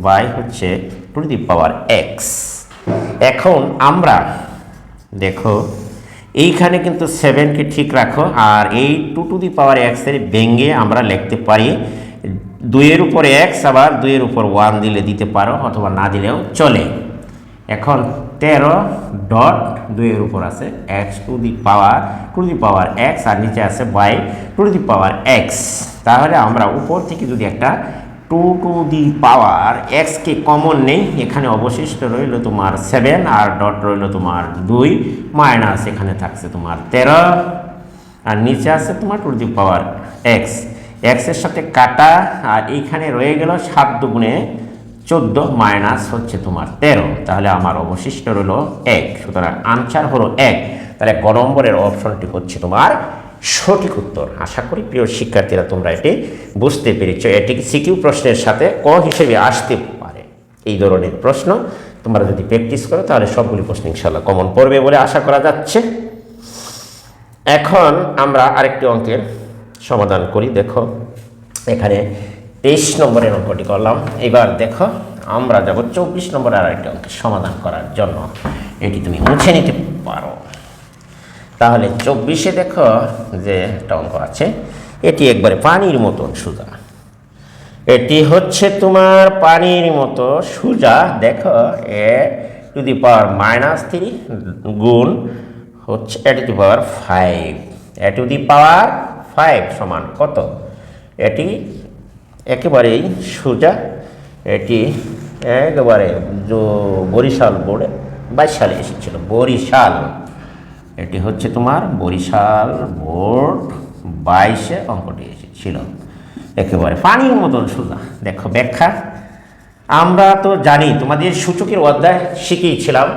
by হচ্ছে 2x। এখন আমরা দেখো এইখানে কিন্তু 7কে ঠিক রাখো, আর এই 2x এর ভেঙে আমরা লিখতে পারি 2 এর উপর x, আবার 2 এর উপর 1 দিলে দিতে পারো অথবা না দিলেও চলে। এখন 13.2 এর উপর আছে x to the power x আর নিচে আছে বাই 2x। তাহলে আমরা উপর থেকে যদি একটা 2 two the power x K common নেই, এখানে অবশিষ্ট রইল তোমার 7 আর ডট রইল তোমার 2 মাইনাস এখানে থাকছে তোমার 13 আর নিচে আছে তোমার 2x। x এর সাথে কাটা আর এইখানে রয়ে গেল 7 দুগুণে 14 মাইনাস হচ্ছে তোমার 13, তাহলে আমার অবশিষ্ট রইল 1। সুতরাং আনসার হলো 1। তাহলে ক নম্বরের অপশনটি হচ্ছে তোমার সঠিক উত্তর। আশা করি প্রিয় শিক্ষার্থীরা তোমরা এটি বুঝতে পেরেছ। এটি সিকিউ প্রশ্নের সাথে ক হিসেবে আসতে পারে। এই ধরনের প্রশ্ন তোমরা যদি প্র্যাকটিস করো তাহলে সবগুলি প্রশ্ন ইনশাআল্লাহ কমন পড়বে বলে আশা করা যাচ্ছে। এখন আমরা আরেকটি অঙ্কের সমাধান করি। দেখো এখানে 23 নম্বরের অঙ্কটি করলাম। এবার দেখো আমরা যাব 24 নম্বরের আরেকটি অঙ্কের সমাধান করার জন্য। এটি তুমি মুছে নিতে পারো। তাহলে 24-এ দেখো যে একটা অঙ্ক আছে, এটি একবারে পানির মতন সোজা। এটি হচ্ছে তোমার পানির মতো সোজা। দেখো a টু দি পাওয়ার -3 গুণ হচ্ছে a to the power 5। a to the power 5 সমান কত? এটি একেবারেই সোজা। এটি একেবারে বরিশাল বোর্ডে 22 সালে এসেছিল। বরিশাল, এটি হচ্ছে তোমার বরিশাল বোর্ড 22-এ অঙ্কটি এসেছিল। একেবারে পানির মতন সোজা। দেখো ব্যাখ্যা, আমরা তো জানি তোমাদের সূচকের অধ্যায় শিখিয়েছিলাম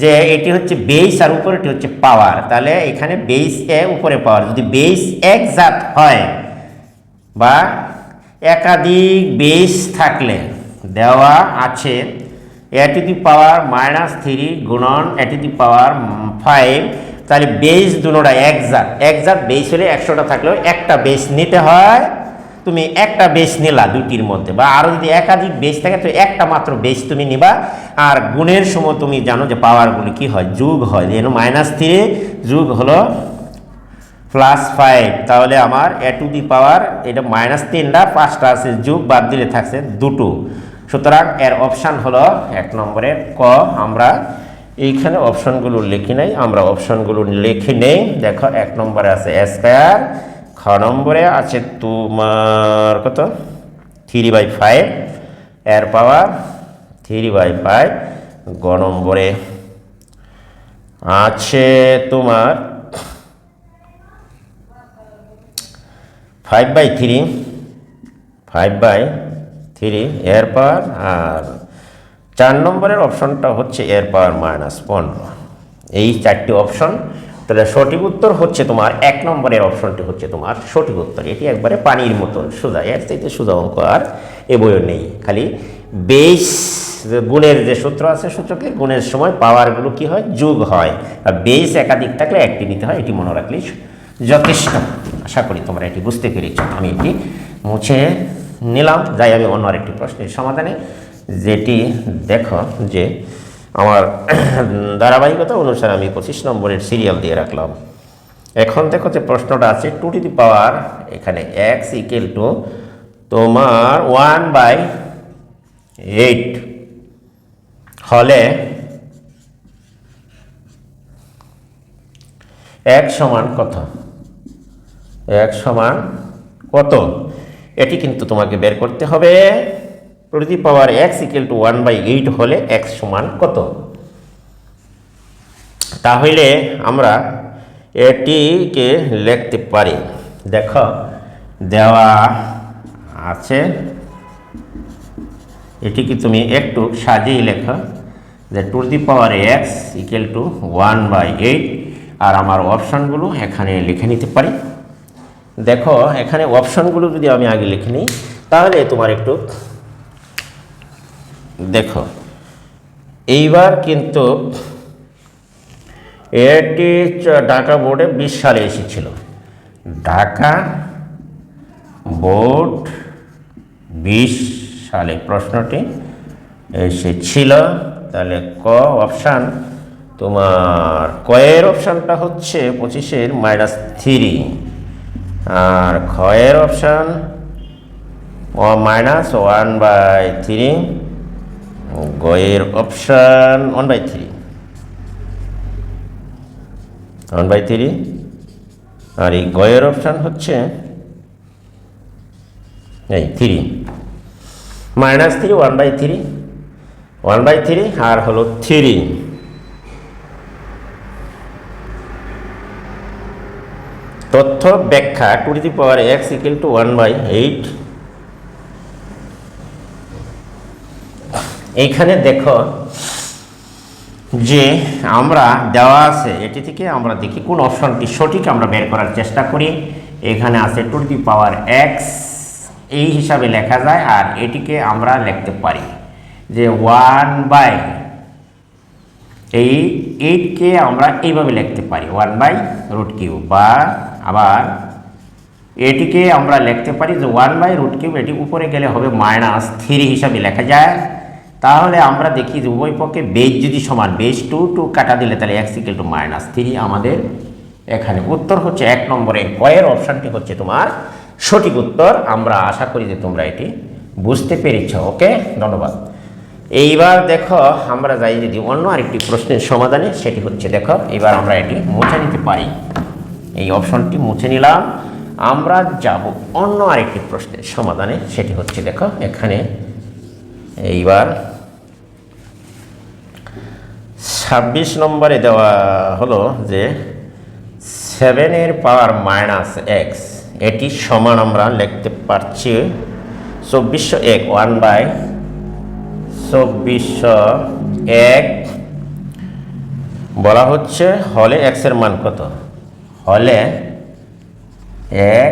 যে এটি হচ্ছে বেস আর উপরেটি হচ্ছে পাওয়ার। তাহলে এখানে বেস এ উপরে পাওয়ার, যদি বেস একজাত হয় বা একাধিক বেস থাকলে দেওয়া আছে a টু দি পাওয়ার -3 গুণন a টু দি পাওয়ার 5, তাহলে বেস দুটোটা একজাত বেস হলে 100টা থাকলেও একটা বেস নিতে হয়। তুমি একটা বেস নিলা দুটির মধ্যে, বা আরও যদি একাধিক বেস থাকে তো একটা মাত্র বেস তুমি নিবা। আর গুণের সময় তুমি জানো যে পাওয়ারগুলি কি হয়, যোগ হয়। যেন -3 যোগ হলো +5, তাহলে আমার a টু দি পাওয়ার এটা -3টা 5টা আছে যোগ, বাদ দিলে থাকছে দুটো। সুতরাং এর অপশান হলো 1 নম্বরের ক। আমরা এইখানে অপশনগুলো লিখি নাই, আমরা অপশনগুলো লিখে নেই। দেখো 1 নম্বরে আছে a স্কয়ার, খ নম্বরে আছে তোমার কত 3/5 এর পাওয়ার 3/5, গ নম্বরে আছে তোমার 5/3 এর পাওয়ার, আর 4 নম্বরের অপশনটা হচ্ছে এর পাওয়ার -15। এই 4টি অপশন। তাহলে সঠিক উত্তর হচ্ছে তোমার 1 নম্বরের অপশনটি হচ্ছে তোমার সঠিক উত্তর। এটি একবারে পানির মতন সোজা, এর চাইতে সোজা অঙ্ক আর এ বইও নেই। খালি বেস গুণের যে সূত্র আছে, সূত্রকে গুণের সময় পাওয়ারগুলো কি হয়, যোগ হয়, আর বেস একাধিক থাকলে একটি নিতে হয়। এটি মনে রাখলেই যথেষ্ট। আশা করি তোমরা এটি বুঝতে পেরেছ। আমি এটি মুছে নিলাম। যাই আমি অন্য আরেকটি প্রশ্নের সমাধানে, যেটি দেখো যে আমার ধারাবাহিকতা অনুসারে আমি 25 নম্বরের সিরিয়াল দিয়ে রাখলাম। এখন দেখো যে প্রশ্নটা আছে 2 এখানে x ইকুয়াল টু তোমার 1/8 হলে x সমান কত, x সমান কত, এটি কিন্তু তোমাকে বের করতে হবে। x ইকুয়াল টু 1/8 হলে x সমান কত। তাহলে আমরা এটিকে লিখতে পারি। দেখো দেওয়া আছে, এটিকে তুমি একটু সাজিয়ে লেখো যে x ইকুয়াল টু 1/8, আর আমার অপশানগুলো এখানে লিখে নিতে পারি। দেখো এখানে অপশানগুলো যদি আমি আগে লিখে নিই, তাহলে তোমার একটু দেখো। এইবার কিন্তু এটি ঢাকা বোর্ডে 20 সালে এসেছিল। ঢাকা বোর্ড 20 সালে প্রশ্নটি এসেছিল। তাহলে ক অপশান তোমার কয়ের অপশানটা হচ্ছে 25-এর -3, আর খয়ের অপশান -1/3, গয়ের অপশান 1/3, আর এই গয়ের অপশান হচ্ছে এই 3, -3, 1/3 আর হলো 3। তথ্য ব্যাখ্যা 2x ইকুয়াল টু 1/8। এইখানে দেখো যে আমরা দেওয়া আছে, এটি থেকে আমরা দেখি কোন অপশনটি সঠিক, আমরা বের করার চেষ্টা করি। এখানে আছে 2x, এই হিসাবে লেখা যায়, আর এটিকে আমরা লিখতে পারি যে 1/8কে আমরা এইভাবে লিখতে পারি 1/√3, বা আবার এটিকে আমরা লিখতে পারি যে 1/√3, এটি উপরে গেলে হবে -3 হিসাবে লেখা যায়। তাহলে আমরা দেখি যে উভয় পক্ষে বেজ যদি সমান, বেজ 2 কাটা দিলে তাহলে x ইকুয়াল টু -3। আমাদের এখানে উত্তর হচ্ছে 1 নম্বরের কয়ের অপশানটি হচ্ছে তোমার সঠিক উত্তর। আমরা আশা করি যে তোমরা এটি বুঝতে পেরেছ। ওকে, ধন্যবাদ। এইবার দেখো আমরা যাই যদি অন্য আরেকটি প্রশ্নের সমাধানে, সেটি হচ্ছে দেখো এবার আমরা এটি মুছে নিতে পারি। এই অপশনটি মুছে নিলাম। আমরা যাব অন্য আরেকটি প্রশ্নের সমাধানে, সেটি হচ্ছে দেখো এখানে এইবার 26 নম্বরে দেওয়া হলো যে 7-এর পাওয়ার -x, এটি সমান আমরা লিখতে পারছি 2401, 1/2401 বলা হচ্ছে। হলে x এর মান কত, হলে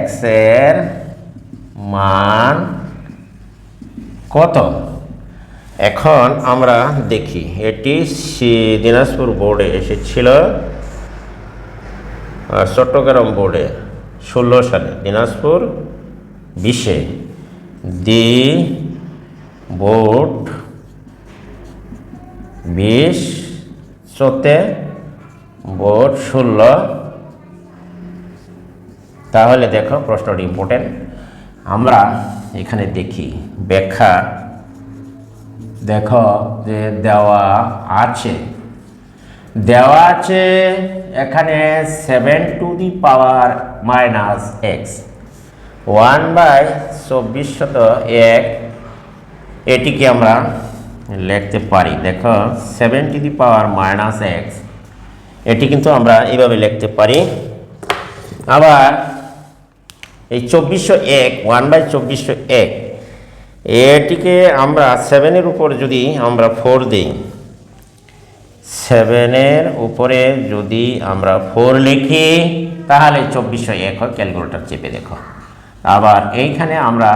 x এর মান কত। এখন আমরা দেখি, এটি দিনাজপুর বোর্ডে এসেছিল, আর চট্টগ্রাম বোর্ডে 16 সালে, দিনাজপুর 20-এ, দি বোর্ড 20, চোতে বোর্ড 16। তাহলে দেখো প্রশ্নটি ইম্পর্টেন্ট। আমরা এখানে দেখি ব্যাখ্যা দেখো যে দেওয়া আছে এখানে 7⁻⁻x 1/24 এটিকে আমরা লিখতে পারি। দেখো 7⁻⁻x এটি কিন্তু আমরা এইভাবে লিখতে পারি। আবার এই 2401 1/2401 এটিকে আমরা 7-এর উপর যদি আমরা 4 দিই, 7-এর উপরে যদি আমরা 4 লিখি তাহলে 2401 হয়। ক্যালকুলেটর চেপে দেখো। আবার এইখানে আমরা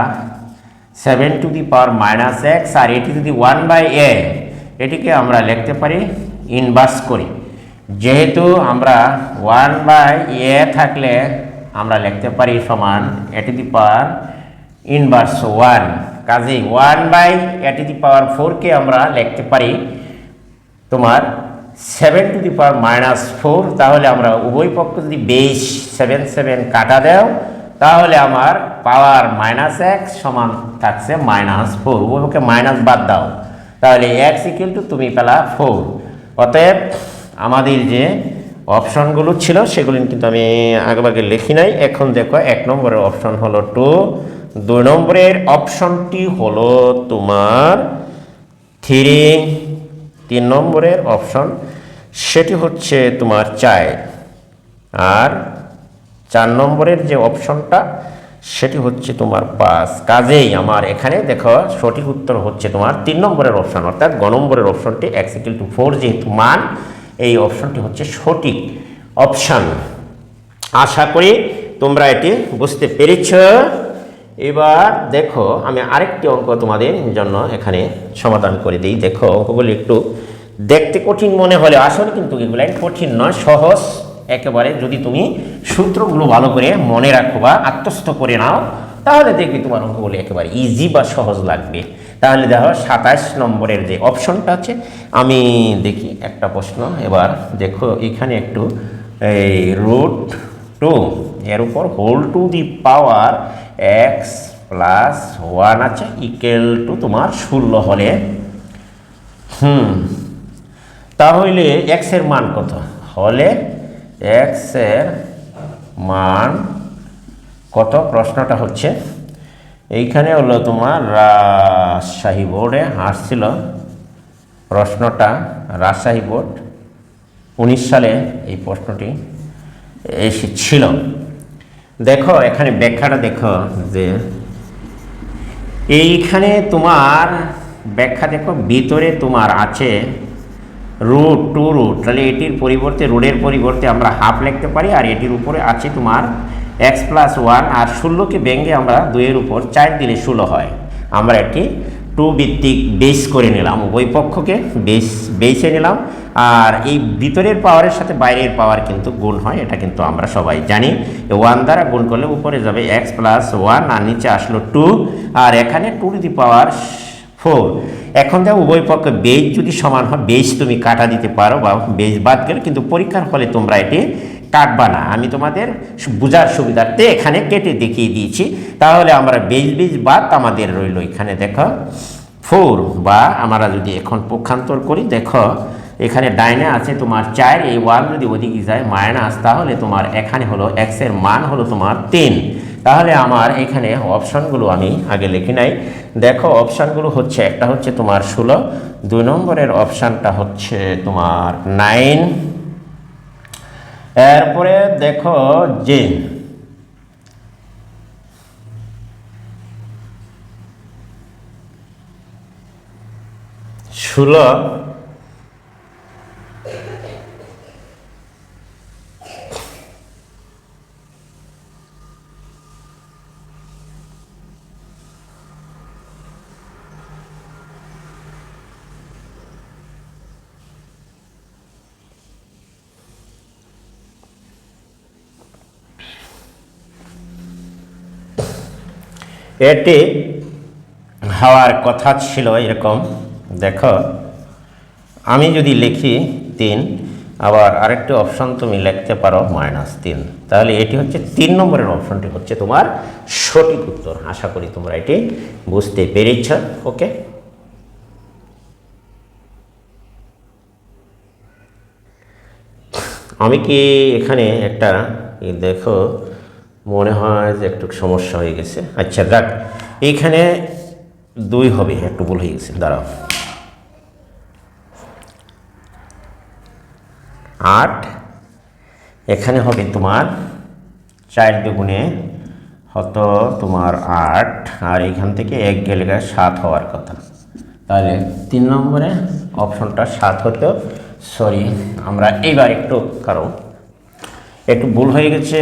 7⁻⁻x আর এটি যদি 1/a এটিকে আমরা লিখতে পারি ইনভার্স করি। যেহেতু আমরা 1/a থাকলে আমরা লিখতে পারি সমান a⁻1 কাজেই 1/a⁴ কে আমরা লিখতে পারি তোমার 7⁻⁻4। তাহলে আমরা উভয় পক্ষ যদি বেস 7 কাটা দাও তাহলে আমার পাওয়ার -x সমান থাকছে -4। উভয় পক্ষে মাইনাস বাদ দাও তাহলে x = তুমি পেলা 4। অতএব আমাদের যে অপশনগুলো ছিল সেগুলো কিন্তু আমি আগেভাগে লিখি নাই। এখন দেখো 1 নম্বরের অপশন হলো 2, 2 নম্বরের অপশনটি হলো তোমার 3, 3 নম্বরের অপশন সেটি হচ্ছে তোমার 4, আর 4 নম্বরের যে অপশনটা সেটি হচ্ছে তোমার 5। কাজেই আমার এখানে দেখো সঠিক উত্তর হচ্ছে তোমার 3 নম্বরের অপশন, অর্থাৎ গ নম্বরের অপশনটি x = 4 যেহেতু মান, এই অপশনটি হচ্ছে সঠিক অপশন। আশা করি তোমরা এটি বুঝতে পেরেছ। এবার দেখো আমি আরেকটি অঙ্ক তোমাদের জন্য এখানে সমাধান করে দিই। দেখো অঙ্কগুলি একটু দেখতে কঠিন মনে হলে আসলে কিন্তু এগুলো কঠিন নয়, সহজ একেবারে। যদি তুমি সূত্রগুলো ভালো করে মনে রাখো বা আত্মস্থ করে নাও তাহলে দেখবি তোমার অঙ্কগুলো একেবারে ইজি বা সহজ লাগবে। তাহলে দেখো 27 নম্বরের যে অপশনটা আছে, আমি দেখি একটা প্রশ্ন। এবার দেখো এখানে একটু এই √2 এর উপর whole to the power x + 1 আছে = তোমার 16 হলে তাহলে x এর মান কত হলে x এর মান কত? প্রশ্নটা হচ্ছে এইখানে হলো তোমার রাজশাহী বোর্ডে আসছিল প্রশ্নটা, রাজশাহী বোর্ড 19 সালে এই প্রশ্নটি এসেছিল। দেখো এখানে ব্যাখ্যাটা দেখো যে এইখানে তোমার ব্যাখ্যা দেখো, ভিতরে তোমার আছে √2, তাহলে এটির পরিবর্তে রুটের পরিবর্তে আমরা হাফ লিখতে পারি, আর এটির উপরে আছে তোমার x + 1, আর 16কে ভেঙে আমরা 2-এর উপর 4 দিলে 16 হয়। আমরা এটি 2 ভিত্তিক বেস করে নিলাম, উভয় পক্ষকে বেসে নিলাম। আর এই ভিতরের পাওয়ারের সাথে বাইরের পাওয়ার কিন্তু গুণ হয়, এটা কিন্তু আমরা সবাই জানি। 1 দ্বারা গুণ করলে উপরে যাবে x + 1 আর নিচে আসলো 2, আর এখানে 2⁴। এখন দেখো উভয় পক্ষে বেস যদি সমান হয় বেস তুমি কাটা দিতে পারো বা বেস বাদ গেলে, কিন্তু পরীক্ষার ফলে তোমরা এটি কাটবা না। আমি তোমাদের বোঝার সুবিধার্থে এখানে কেটে দেখিয়ে দিয়েছি। তাহলে আমরা বেস বাদ আমাদের রইল এখানে দেখো 4, বা আমরা যদি এখন পক্ষান্তর করি দেখো এখানে ডাইনে আছে তোমার 4, এই 1 যদি ওদিকে যায় মাইনাস, তাহলে তোমার এখানে হলো x এর মান হলো তোমার 3। তাহলে আমার এখানে অপশনগুলো আমি আগে লিখি নাই। দেখো অপশানগুলো হচ্ছে, একটা হচ্ছে তোমার 16, 2 নম্বরের অপশানটা হচ্ছে তোমার 9, এরপরে দেখো যে 16 এটি হওয়ার কথা ছিল এরকম। দেখো আমি যদি লিখি 3, আবার আরেকটি অপশন তুমি লিখতে পারো -3, তাহলে এটি হচ্ছে 3 নম্বরের অপশনটি হচ্ছে তোমার সঠিক উত্তর। আশা করি তোমরা এটি বুঝতে পেরেছ। ওকে। আমি কি এখানে একটা দেখো মনে হয় যে একটু সমস্যা হয়ে গেছে। আচ্ছা দেখ, এইখানে 2 হবে, একটু ভুল হয়ে গেছে, দাঁড়াও। 8, এখানে হবে তোমার 4 দুগুণে হতো তোমার 8, আর এইখান থেকে 1 গেলে 7 হওয়ার কথা। তাহলে 3 নম্বরে অপশনটা 7 হতো। সরি, আমরা এইবার কারণ একটু ভুল হয়ে গেছে।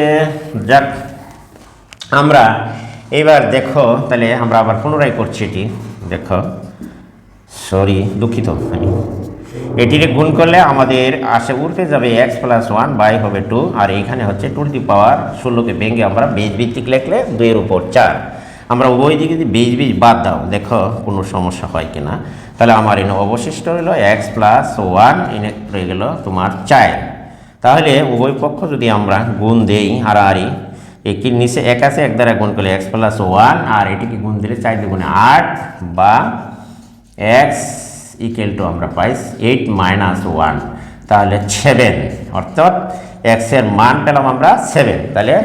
যাক, আমরা এবার দেখো, তাহলে আমরা আবার পুনরায় করছি এটি। দেখো, সরি, দুঃখিত, আমি এটিকে গুণ করলে আমাদের আসে উঠে যাবে x + 1 বাই হবে 2, আর এইখানে হচ্ছে 2 টু দি পাওয়ার 16কে ভেঙে আমরা বেজ ভিত্তিক লিখলে 2 এর উপর 4। আমরা উভয় দিকে যদি বেজ বাদ দাও, দেখো কোনো সমস্যা হয় কিনা। তাহলে আমার এনে অবশিষ্ট হলো x + 1, এনে রয়ে গেল তোমার 4। তাহলে উভয় পক্ষ যদি আমরা গুণ দেই, হারাহারি এটির নিচে 1 আছে, 1 দ্বারা গুণ করলে x + 1, আর এটিকে গুণ দিলে 4 দুগুণে 8, বা x = আমরা পাই 8 - 1, তাহলে 7, অর্থাৎ x এর মান পেলাম আমরা 7। তাহলে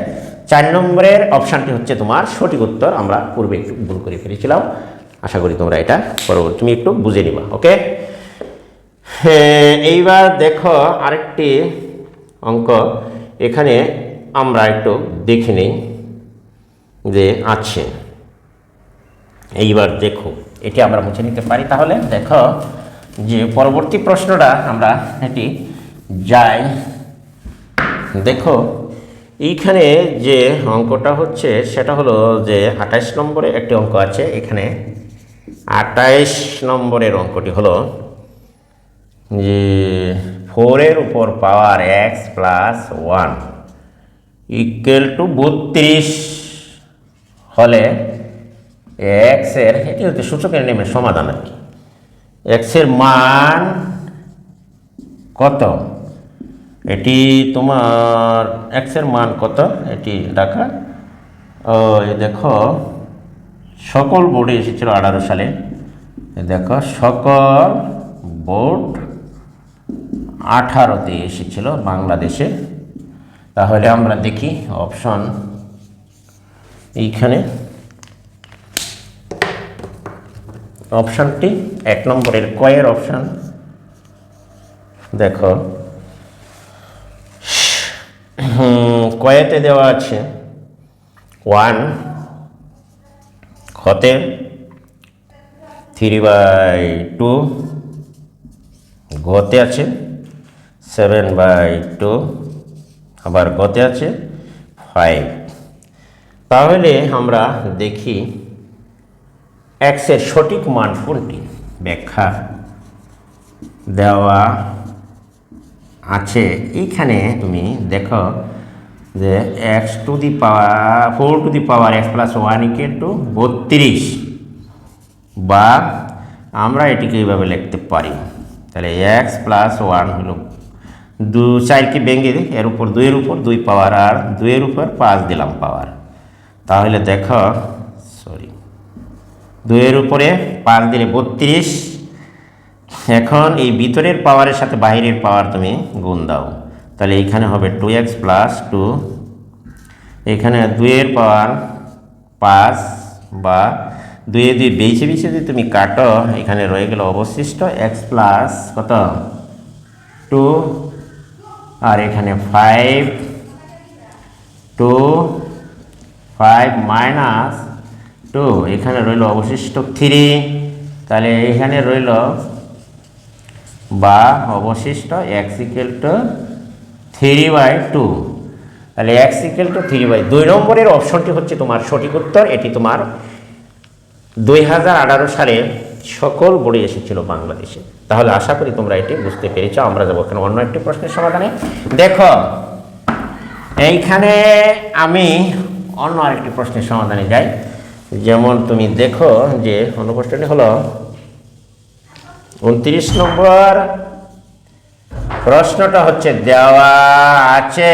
4 নম্বরের অপশানটি হচ্ছে তোমার সঠিক উত্তর। আমরা পূর্বে একটু ভুল করে ফেলেছিলাম, আশা করি তোমরা এটা পরবর্তী তুমি একটু বুঝে নিবা। ওকে, এইবার দেখো আরেকটি অঙ্ক এখানে আমরা একটু দেখে নিই যে আছে। এইবার দেখো, এটি আমরা মুছে নিতে পারি। তাহলে দেখো যে পরবর্তী প্রশ্নটা আমরা এটি যাই। দেখো এইখানে যে অঙ্কটা হচ্ছে সেটা হলো যে 28 নম্বরে একটি অঙ্ক আছে। এখানে 28 নম্বরের অঙ্কটি হলো যে 4 এর উপর পাওয়ার x + 1 = 32 হলে x এর, এটি হচ্ছে সূচকের নিয়মের সমাধান আর কি, x এর মান কত? এটি তোমার x এর মান কত এটি দেখা। দেখো সকল বোর্ডে এসেছিল 18 সালে। দেখো সকল বোর্ড 18তে এসেছিল বাংলাদেশে। তাহলে আমরা দেখি অপশন এইখানে, অপশানটি 1 নম্বরের কয়ের অপশান। দেখো কয়েতে দেওয়া আছে 1, খতে 3/2, গতে আছে 7/2, আবার গতে আছে 5। তাহলে আমরা দেখি x এর সঠিক মান কোনটি। ব্যাখ্যা দেওয়া আছে এইখানে, তুমি দেখো যে x⁴ x + 1 = 32, বা আমরা এটিকে এইভাবে লিখতে পারি। তাহলে x + 1 হলো 4কে ভেঙে এর উপর 2 এর উপর 2 পাওয়ার, আর 2 এর উপর 5 দিলাম পাওয়ার। তাহলে দেখো 2 এর উপরে 5 দিলে 32। এখন এই ভিতরের পাওয়ারের সাথে বাইরের পাওয়ার তুমি গুণ দাও, তাহলে এইখানে হবে 2x + 2, এখানে 2 এর পাওয়ার 5, বা 2 এ 2 বেছে যদি তুমি কাটো, এখানে রয়ে গেল অবশিষ্ট x + কত 2, আর এখানে 5 - 2, এখানে রইল অবশিষ্ট 3। তাহলে এখানে রইল বা অবশিষ্ট x = 3/2। তাহলে x = 3/2 নম্বরের অপশনটি হচ্ছে তোমার সঠিক উত্তর। এটি তোমার 2018 সালে সকল বোর্ডে এসেছিল বাংলাদেশে। তাহলে আশা করি তোমরা এটি বুঝতে পেরেছ। আমরা যাবো এখানে অন্য একটি প্রশ্নের সমাধানে। দেখো এইখানে আমি অন্য আরেকটি প্রশ্নের সমাধানে যাই। যেমন তুমি দেখো যে অন্য প্রশ্নটি হলো 29 নম্বর প্রশ্নটা হচ্ছে দেওয়া আছে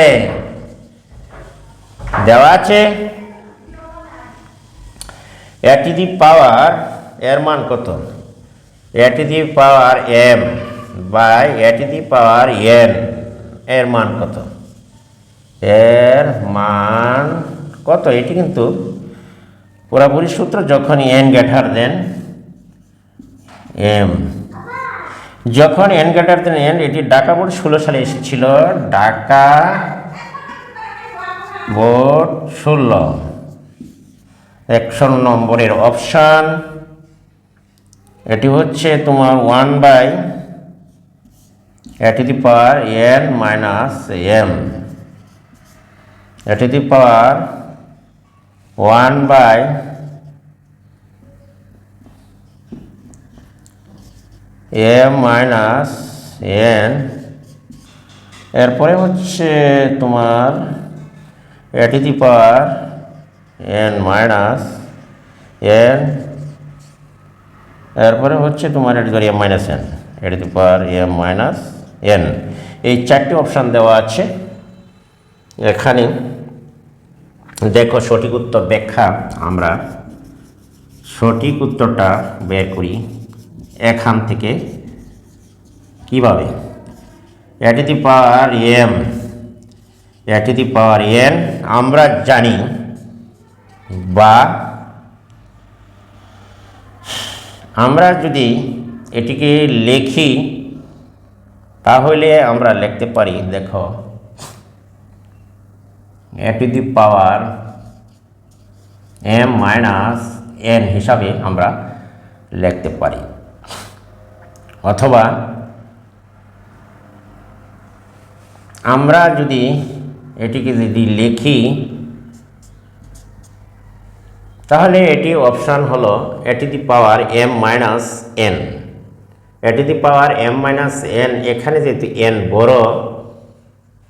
a to the power এর মান কত? a to the power m by a to the power n এর মান কত, এর মান কত, এটি কিন্তু পুরাপুরি সূত্র যখন n গ্রেটার দেন m, যখন n গ্রেটার দেন n, এটি ঢাকা বোর্ড 16 সালে এসেছিল, ঢাকা বোর্ড 16, 100 নম্বরের অপশান। এটি হচ্ছে তোমার 1/n মাইনাস m, এটি দি পাওয়ার 1/m মাইনাস n, এরপরে হচ্ছে তোমার এটি দি পাওয়ার n মাইনাস n, এরপরে হচ্ছে তোমার এটি ধরি m মাইনাস n, এটি দি পাওয়ার m মাইনাস n। এই 4টি অপশান দেওয়া আছে এখানে। দেখো সঠিক উত্তর ব্যাখ্যা, আমরা সঠিক উত্তরটা বের করি এখান থেকে কিভাবে। এটি দি পাওয়ার m, এটি দি পাওয়ার n আমরা জানি, বা আমরা যদি এটিকে লিখি তাহলে আমরা লিখতে পারি, দেখো এটি দি পাওয়ার m মাইনাস n হিসাবে আমরা লিখতে পারি, অথবা আমরা যদি এটিকে যদি লিখি তাহলে এটি অপশান হলো এটি দি পাওয়ার m মাইনাস n, এটি দি পাওয়ার m মাইনাস n। এখানে যেহেতু n বড়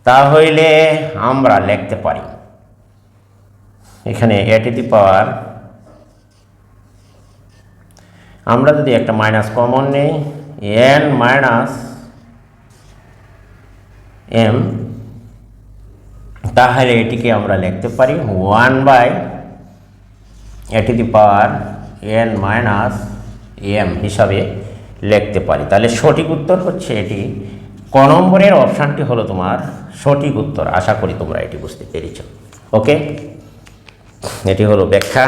তাহলে আমরা লিখতে পারি এখানে এটি দি পাওয়ার, আমরা যদি একটা মাইনাস কমন নেই n মাইনাস m, তাহলে এটিকে আমরা লিখতে পারি 1/, এটি দি পাওয়ার n মাইনাস m হিসাবে লিখতে পারি। তাহলে সঠিক উত্তর হচ্ছে এটি, ক নম্বরের অপশানটি হলো তোমার সঠিক উত্তর। আশা করি তোমরা এটি বুঝতে পেরেছ। ওকে, এটি হলো ব্যাখ্যা।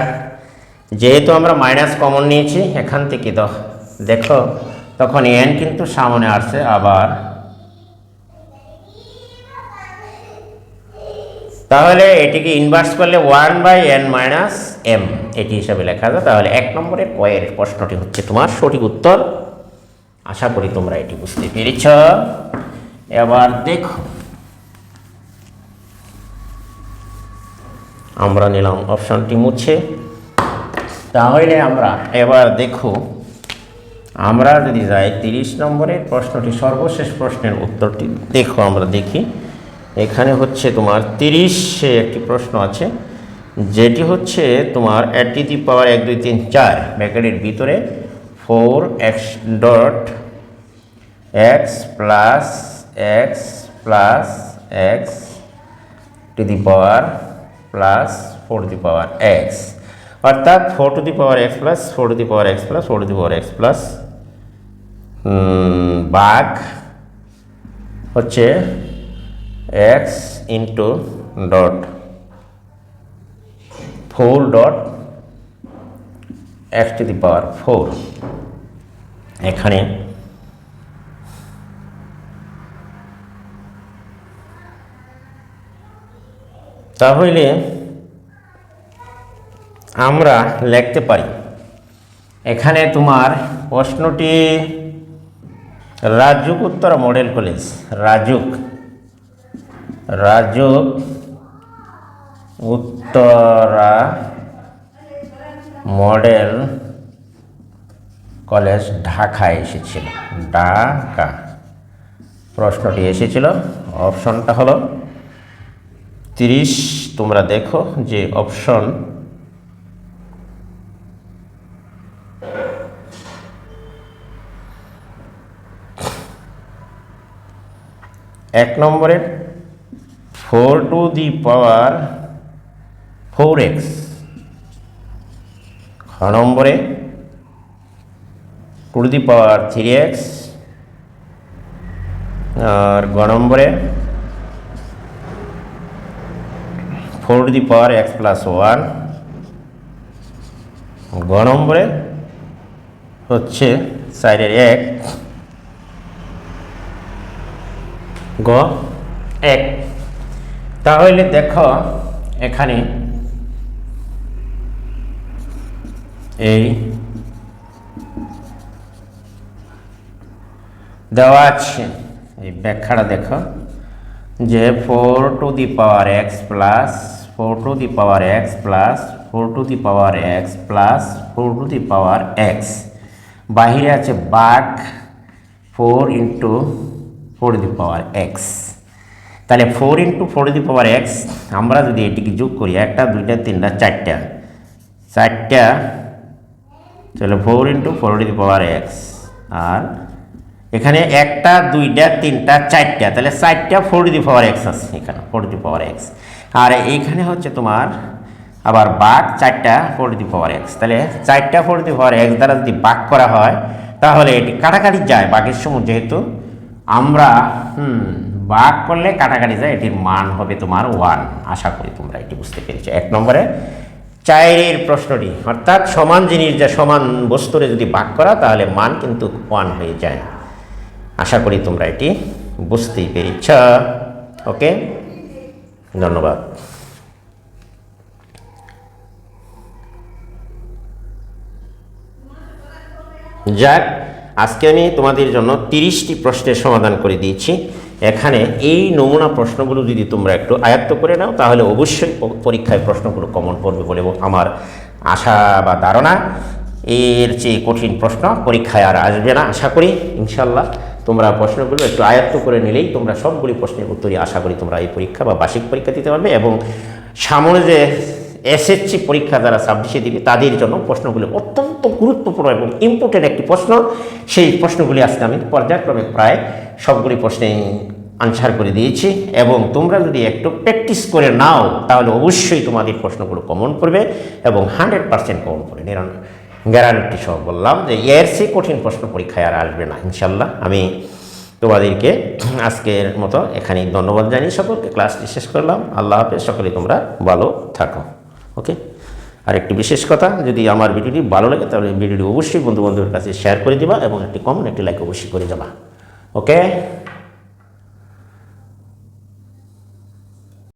যেহেতু আমরা মাইনাস কমন নিয়েছি এখান থেকে, দেখো তখন n কিন্তু সামনে আসছে, আবার তাহলে এটিকে ইনভার্স করলে 1/n মাইনাস m এটি হিসাবে লেখা যায়। তাহলে 1 নম্বরের কয়ের প্রশ্নটি হচ্ছে তোমার সঠিক উত্তর। আশা করি তোমরা এটি বুঝতে পেরেছ। এবার দেখো, আমরা নিলাম অপশানটি মুছে, তাহলে আমরা এবার দেখো, আমরা যদি যাই 30 নম্বরের প্রশ্নটি, সর্বশেষ প্রশ্নের উত্তরটি দেখো, আমরা দেখি এখানে হচ্ছে তোমার 30 একটি প্রশ্ন আছে, যেটি হচ্ছে তোমার এটি দি পাওয়ার 1 2 3 4 ব্র্যাকেটের ভিতরে 4x dot x plus x plus x to the power plus 4 to the power x, অর্থাৎ 4 to the power x plus 4 to the power x plus 4 to the power x plus ভাগ হচ্ছে x into dot 4 dot x to the power 4। এখানে তাহলে আমরা লিখতে পারি, এখানে তোমার প্রশ্নটি Rajuk Uttara model college, Rajuk Uttara model college ঢাকায় এসেছিল, ঢাকা প্রশ্নটি এসেছিল। অপশনটা হলো 30। তোমরা দেখো যে অপশন এক নম্বরের 4 টু দি পাওয়ার 4x, খ নম্বরে 2 টু দি পাওয়ার 3x, আর গ নম্বরে 4^(x+1 গ নম্বরে হচ্ছে সাইডের 1 গ 1। তাহলে দেখো এখানে এই দেওয়া আছে, এই ব্যাখ্যাটা দেখো যে 4^(x+, 4^(x+, 4^(x+, 4^(x), বাহিরে আছে বাঘ 4×4^x। তাহলে 4×4^x আমরা যদি এটিকে যোগ করি 1টা 2টা 3টা 4টা, তাহলে 4×4^x, আর এখানে 1টা 2টা 3টা 4টা, তাহলে 4টা 4^x আছে এখানে 4^x। আর এইখানে হচ্ছে তোমার আবার ভাগ 4টা 4^x, তাহলে 4টা 4^x দ্বারা যদি ভাগ করা হয় তাহলে এটি কাটাকাটি যায় ভাগের সময়, যেহেতু আমরা ভাগ করলে কাটাকাটি যায়, এটির মান হবে তোমার 1। আশা করি তোমরা এটি বুঝতে পেরেছো। 1 নম্বরে 4-এর প্রশ্নটি, অর্থাৎ সমান জিনিস যা সমান বস্তুরে যদি ভাগ করা তাহলে মান কিন্তু 1 হয়ে যায়। আশা করি তোমরা এটি বুঝতেই পেরেছ। ওকে, ধন্যবাদ। যাক, আজকে আমি তোমাদের জন্য 30টি প্রশ্নের সমাধান করে দিয়েছি। এখানে এই নমুনা প্রশ্নগুলো যদি তোমরা একটু আয়ত্ত করে নাও তাহলে অবশ্যই পরীক্ষায় প্রশ্নগুলো কমন পড়বে বলে আমার আশা বা ধারণা। এর চেয়ে কঠিন প্রশ্ন পরীক্ষায় আর আসবে না আশা করি, ইনশাল্লাহ। তোমরা প্রশ্নগুলো একটু আয়ত্ত করে নিলেই তোমরা সবগুলি প্রশ্নের উত্তরই আশা করি তোমরা এই পরীক্ষা বা বার্ষিক পরীক্ষা দিতে পারবে। এবং সামনে যে এসএসসি পরীক্ষা যারা 26-এ দিবে তাদের জন্য প্রশ্নগুলি অত্যন্ত গুরুত্বপূর্ণ এবং ইম্পর্টেন্ট একটি প্রশ্ন। সেই প্রশ্নগুলি আজকে আমি পর্যায়ক্রমে প্রায় সবগুলি প্রশ্নে আনসার করে দিয়েছি, এবং তোমরা যদি একটু প্র্যাকটিস করে নাও তাহলে অবশ্যই তোমাদের প্রশ্নগুলো কমন পড়বে এবং 100% কমন পড়বে। গ্যারান্টি সহ বললাম যে এর চেয়ে কঠিন প্রশ্ন পরীক্ষায় আর আসবে না ইনশাল্লাহ। আমি তোমাদেরকে আজকের মতো এখানেই ধন্যবাদ জানিয়ে সকলকে ক্লাসটি শেষ করলাম। আল্লাহ হাফেজ, সকলে তোমরা ভালো থাকো। ওকে, আর একটি বিশেষ কথা, যদি আমার ভিডিওটি ভালো লাগে তাহলে ভিডিওটি অবশ্যই বন্ধু বান্ধবের কাছে শেয়ার করে দিবা এবং একটি কমেন্ট একটি লাইক অবশ্যই করে যাবা। ওকে।